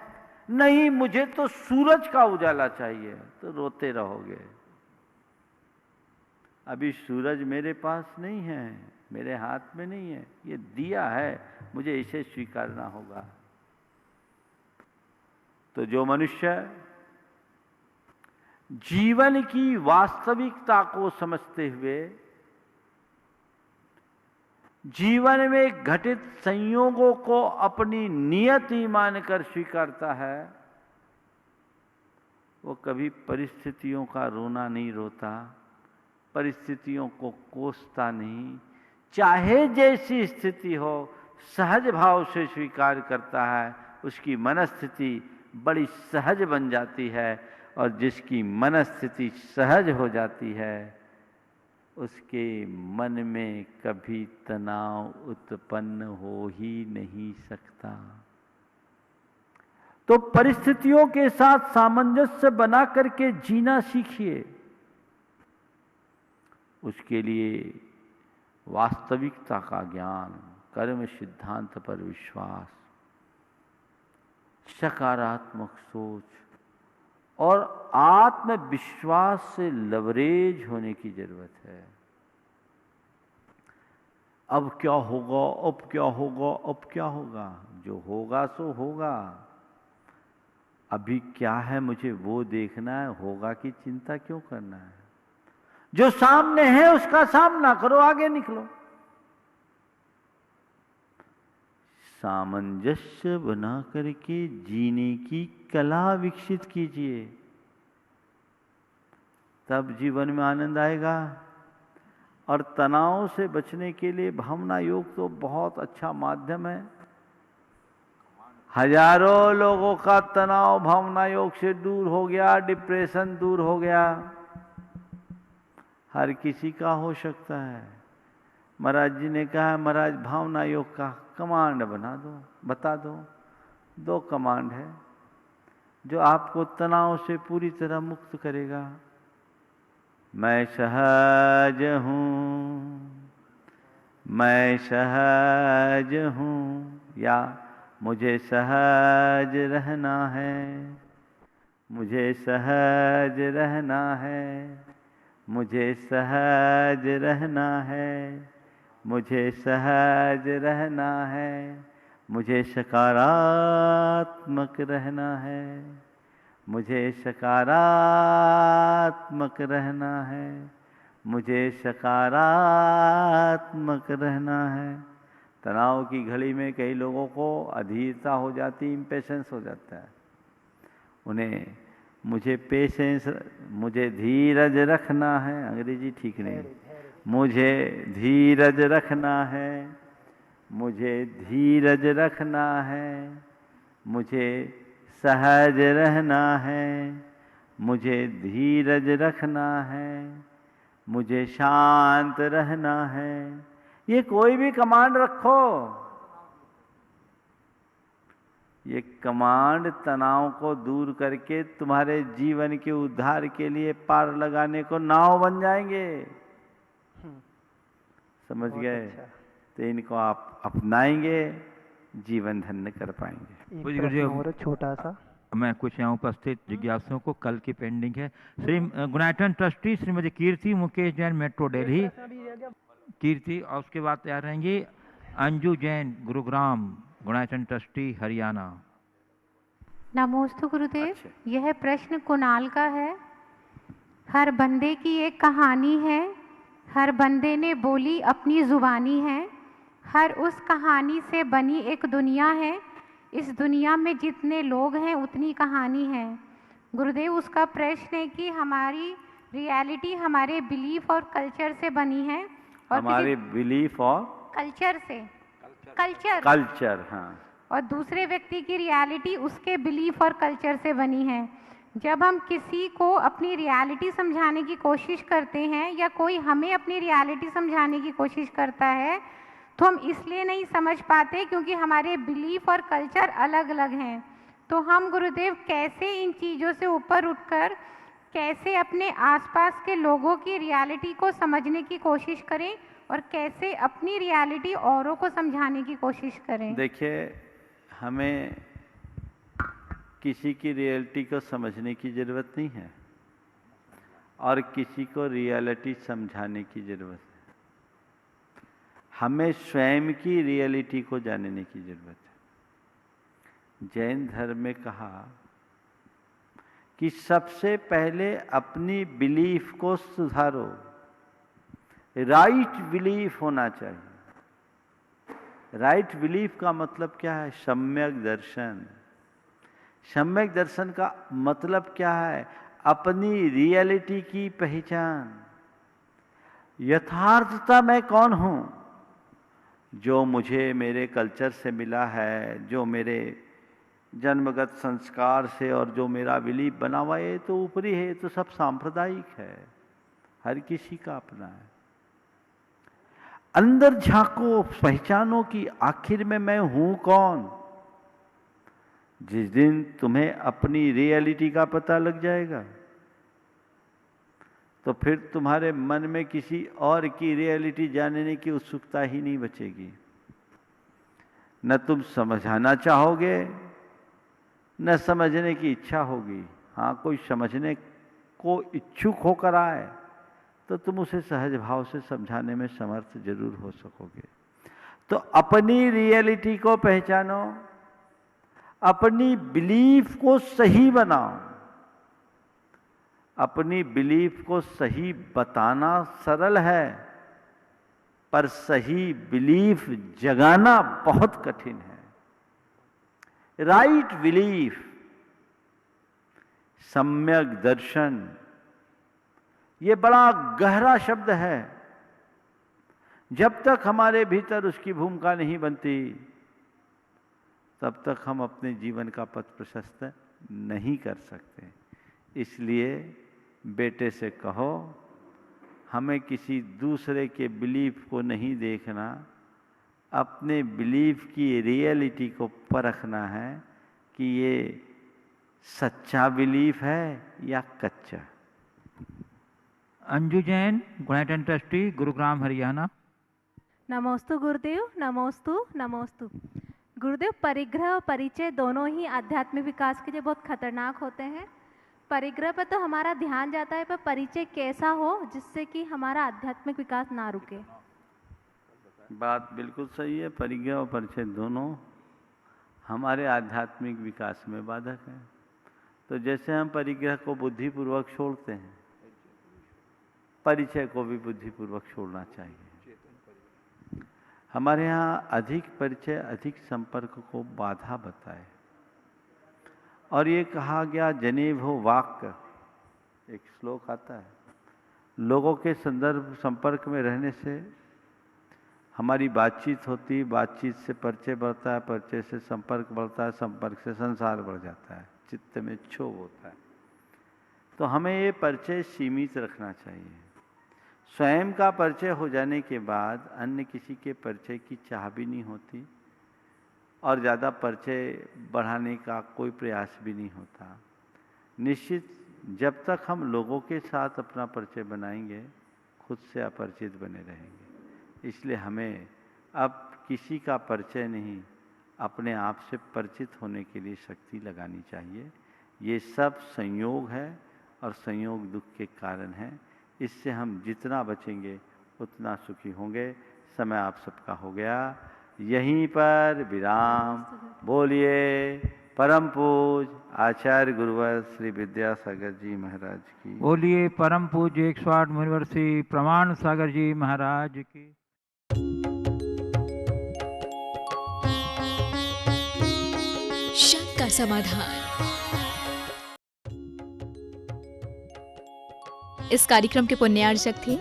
नहीं, मुझे तो सूरज का उजाला चाहिए। तो रोते रहोगे। अभी सूरज मेरे पास नहीं है, मेरे हाथ में नहीं है, ये दिया है, मुझे इसे स्वीकारना होगा। तो जो मनुष्य जीवन की वास्तविकता को समझते हुए जीवन में घटित संयोगों को अपनी नियति मानकर स्वीकारता है, वो कभी परिस्थितियों का रोना नहीं रोता, परिस्थितियों को कोसता नहीं। चाहे जैसी स्थिति हो, सहज भाव से स्वीकार करता है। उसकी मनस्थिति बड़ी सहज बन जाती है, और जिसकी मनस्थिति सहज हो जाती है उसके मन में कभी तनाव उत्पन्न हो ही नहीं सकता। तो परिस्थितियों के साथ सामंजस्य बना करके जीना सीखिए। उसके लिए वास्तविकता का ज्ञान, कर्म सिद्धांत पर विश्वास, सकारात्मक सोच और आत्मविश्वास से लवरेज होने की जरूरत है। अब क्या होगा, अब क्या होगा, अब क्या होगा? जो होगा सो होगा। अभी क्या है मुझे वो देखना है, होगा की चिंता क्यों करना है? जो सामने है उसका सामना करो, आगे निकलो। सामंजस्य बना करके जीने की कला विकसित कीजिए, तब जीवन में आनंद आएगा। और तनाव से बचने के लिए भावना योग तो बहुत अच्छा माध्यम है। हजारों लोगों का तनाव भावना योग से दूर हो गया, डिप्रेशन दूर हो गया। हर किसी का हो सकता है, महाराज जी ने कहा, महाराज भावना योग का कमांड बता दो। 2 कमांड है जो आपको तनाव से पूरी तरह मुक्त करेगा। मैं सहज हूँ, मैं सहज हूँ, या मुझे सहज रहना है, मुझे सहज रहना है, मुझे सहज रहना है, मुझे सहज रहना है, मुझे सकारात्मक रहना है, मुझे सकारात्मक रहना है, मुझे सकारात्मक रहना है। तनाव की घड़ी में कई लोगों को अधीरता हो जाती, इम्पेशेंस हो जाता है। उन्हें मुझे पेशेंस, मुझे धीरज रखना है, अंग्रेजी ठीक नहीं, मुझे धीरज रखना है, मुझे धीरज रखना है, मुझे सहज रहना है, मुझे धीरज रखना है, मुझे शांत रहना है। ये कोई भी कमांड रखो, ये कमांड तनाव को दूर करके तुम्हारे जीवन के उद्धार के लिए पार लगाने को नाव बन जाएंगे। समझ गए? अच्छा। तो इनको आप अपनाएंगे, जीवन धन्य कर पाएंगे। एक प्रश्न और छोटा सा। मैं कुछ यहाँ उपस्थित जिज्ञासुओं को, कल की पेंडिंग है। श्री गुणायतन ट्रस्टी श्रीमती कीर्ति मुकेश जैन, मेट्रो दिल्ली। कीर्ति, और उसके बाद तैयार रहेंगी अंजू जैन, गुरुग्राम, गुणायतन ट्रस्टी, हरियाणा। नमोस्तु गुरुदेव। अच्छा। यह प्रश्न कुणाल का है। हर बंदे की एक कहानी है, हर बंदे ने बोली अपनी जुबानी है, हर उस कहानी से बनी एक दुनिया है, इस दुनिया में जितने लोग हैं उतनी कहानी है। गुरुदेव, उसका प्रश्न है कि हमारी रियलिटी हमारे बिलीफ और कल्चर से बनी है, और हमारे बिलीफ और कल्चर से, कल्चर, हाँ, और दूसरे व्यक्ति की रियलिटी उसके बिलीफ और कल्चर से बनी है। जब हम किसी को अपनी रियलिटी समझाने की कोशिश करते हैं या कोई हमें अपनी रियलिटी समझाने की कोशिश करता है, तो हम इसलिए नहीं समझ पाते क्योंकि हमारे बिलीफ और कल्चर अलग अलग हैं। तो हम गुरुदेव कैसे इन चीज़ों से ऊपर उठकर कैसे अपने आसपास के लोगों की रियलिटी को समझने की कोशिश करें और कैसे अपनी रियलिटी औरों को समझाने की कोशिश करें? देखिए, हमें किसी की रियलिटी को समझने की ज़रूरत नहीं है और किसी को रियलिटी समझाने की ज़रूरत है। हमें स्वयं की रियलिटी को जानने की ज़रूरत है। जैन धर्म में कहा कि सबसे पहले अपनी बिलीफ को सुधारो, राइट बिलीफ होना चाहिए। राइट बिलीफ का मतलब क्या है? सम्यक दर्शन। सम्यक दर्शन का मतलब क्या है? अपनी रियलिटी की पहचान। यथार्थता मैं कौन हूं? जो मुझे मेरे कल्चर से मिला है, जो मेरे जन्मगत संस्कार से और जो मेरा बिलीफ बना हुआ है, तो ऊपरी है, तो सब सांप्रदायिक है, हर किसी का अपना है। अंदर झांको, पहचानो कि आखिर में मैं हूं कौन। जिस दिन तुम्हें अपनी रियलिटी का पता लग जाएगा तो फिर तुम्हारे मन में किसी और की रियलिटी जानने की उत्सुकता ही नहीं बचेगी। न तुम समझाना चाहोगे, न समझने की इच्छा होगी। हाँ, कोई समझने को इच्छुक होकर आए तो तुम उसे सहज भाव से समझाने में समर्थ जरूर हो सकोगे। तो अपनी रियलिटी को पहचानो, अपनी बिलीफ को सही बनाओ। अपनी बिलीफ को सही बताना सरल है, पर सही बिलीफ जगाना बहुत कठिन है। राइट बिलीफ, सम्यक दर्शन, ये बड़ा गहरा शब्द है। जब तक हमारे भीतर उसकी भूमिका नहीं बनती, तब तक हम अपने जीवन का पथ प्रशस्त नहीं कर सकते। इसलिए बेटे से कहो, हमें किसी दूसरे के बिलीफ को नहीं देखना, अपने बिलीफ की रियलिटी को परखना है कि ये सच्चा बिलीफ है या कच्चा। अंजू जैन, गुणाइटन ट्रस्टी, गुरुग्राम, हरियाणा। नमोस्तु गुरुदेव, नमोस्तु नमोस्तु। गुरुदेव, परिग्रह और परिचय दोनों ही आध्यात्मिक विकास के लिए बहुत खतरनाक होते हैं। परिग्रह पर तो हमारा ध्यान जाता है, पर परिचय कैसा हो जिससे कि हमारा आध्यात्मिक विकास ना रुके। बात बिल्कुल सही है। परिग्रह और परिचय दोनों हमारे आध्यात्मिक विकास में बाधक हैं। तो जैसे हम परिग्रह को बुद्धिपूर्वक छोड़ते हैं, परिचय को भी बुद्धिपूर्वक छोड़ना चाहिए। हमारे यहाँ अधिक परिचय अधिक संपर्क को बाधा बताए, और ये कहा गया जनेभ हो वाक्य, एक श्लोक आता है, लोगों के संदर्भ संपर्क में रहने से हमारी बातचीत होती, बातचीत से परिचय बढ़ता है, परिचय से संपर्क बढ़ता है, संपर्क से संसार बढ़ जाता है, चित्त में क्षोभ होता है। तो हमें ये परिचय सीमित रखना चाहिए। स्वयं का परिचय हो जाने के बाद अन्य किसी के परिचय की चाह भी नहीं होती, और ज़्यादा परिचय बढ़ाने का कोई प्रयास भी नहीं होता। निश्चित जब तक हम लोगों के साथ अपना परिचय बनाएंगे, खुद से अपरिचित बने रहेंगे। इसलिए हमें अब किसी का परिचय नहीं, अपने आप से परिचित होने के लिए शक्ति लगानी चाहिए। ये सब संयोग है, और संयोग दुख के कारण है। इससे हम जितना बचेंगे उतना सुखी होंगे। समय आप सबका हो गया, यहीं पर विराम। बोलिए परम पूज आचार्य गुरुवर श्री विद्यासागर जी महाराज की। बोलिए परम पूज्य 108 मुनिवर्षी प्रमाण सागर जी महाराज की। शंका समाधान। इस कार्यक्रम के पुण्यार्चक थे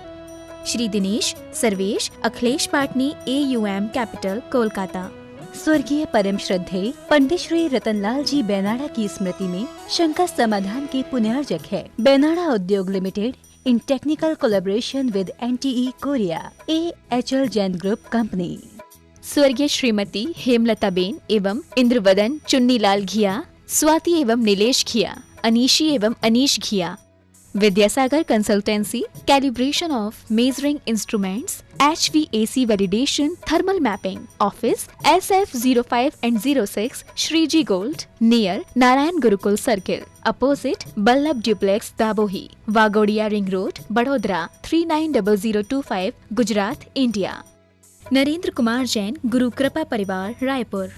श्री दिनेश, सर्वेश, अखिलेश पाटनी, AUM कैपिटल, कोलकाता। स्वर्गीय परम श्रद्धेय पंडित श्री रतनलाल जी बेनाड़ा की स्मृति में शंका समाधान के पुण्यार्चक है बेनाड़ा उद्योग limited in technical collaboration with NTE Korea, AHL Jain group company. स्वर्गीय श्रीमती हेमलताबेन एवं इंद्रवदन चुन्नीलाल घिया, स्वाति एवं नीलेश घिया, अनीशी एवं Anish Ghiya. Vidyasagar consultancy, calibration of measuring instruments, HVAC validation, thermal mapping, office SF05 and 06, Shreeji gold, near Narayan Gurukul circle, opposite Ballabh duplex दाबोही, Waghodia ring road, Vadodara 390025, Gujarat, India. Narendra Kumar Jain, Guru Kripa परिवार, रायपुर।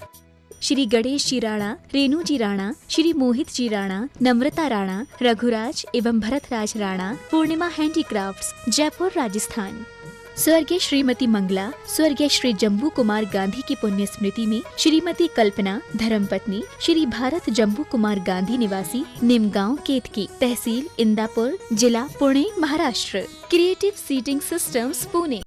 श्री गणेश जी राणा, रेणु जी राणा, श्री मोहित जी राणा, नम्रता राणा, रघुराज एवं भरतराज राणा, पूर्णिमा हैंडीक्राफ्ट्स, जयपुर, राजस्थान। स्वर्गीय श्रीमती मंगला, स्वर्गीय श्री जम्बू कुमार गांधी की पुण्य स्मृति में श्रीमती कल्पना, धर्मपत्नी श्री भारत जम्बू कुमार गांधी, निवासी निमगांव, केतकी, तहसील इंदापुर, जिला Pune, Maharashtra. Creative seating systems, Pune.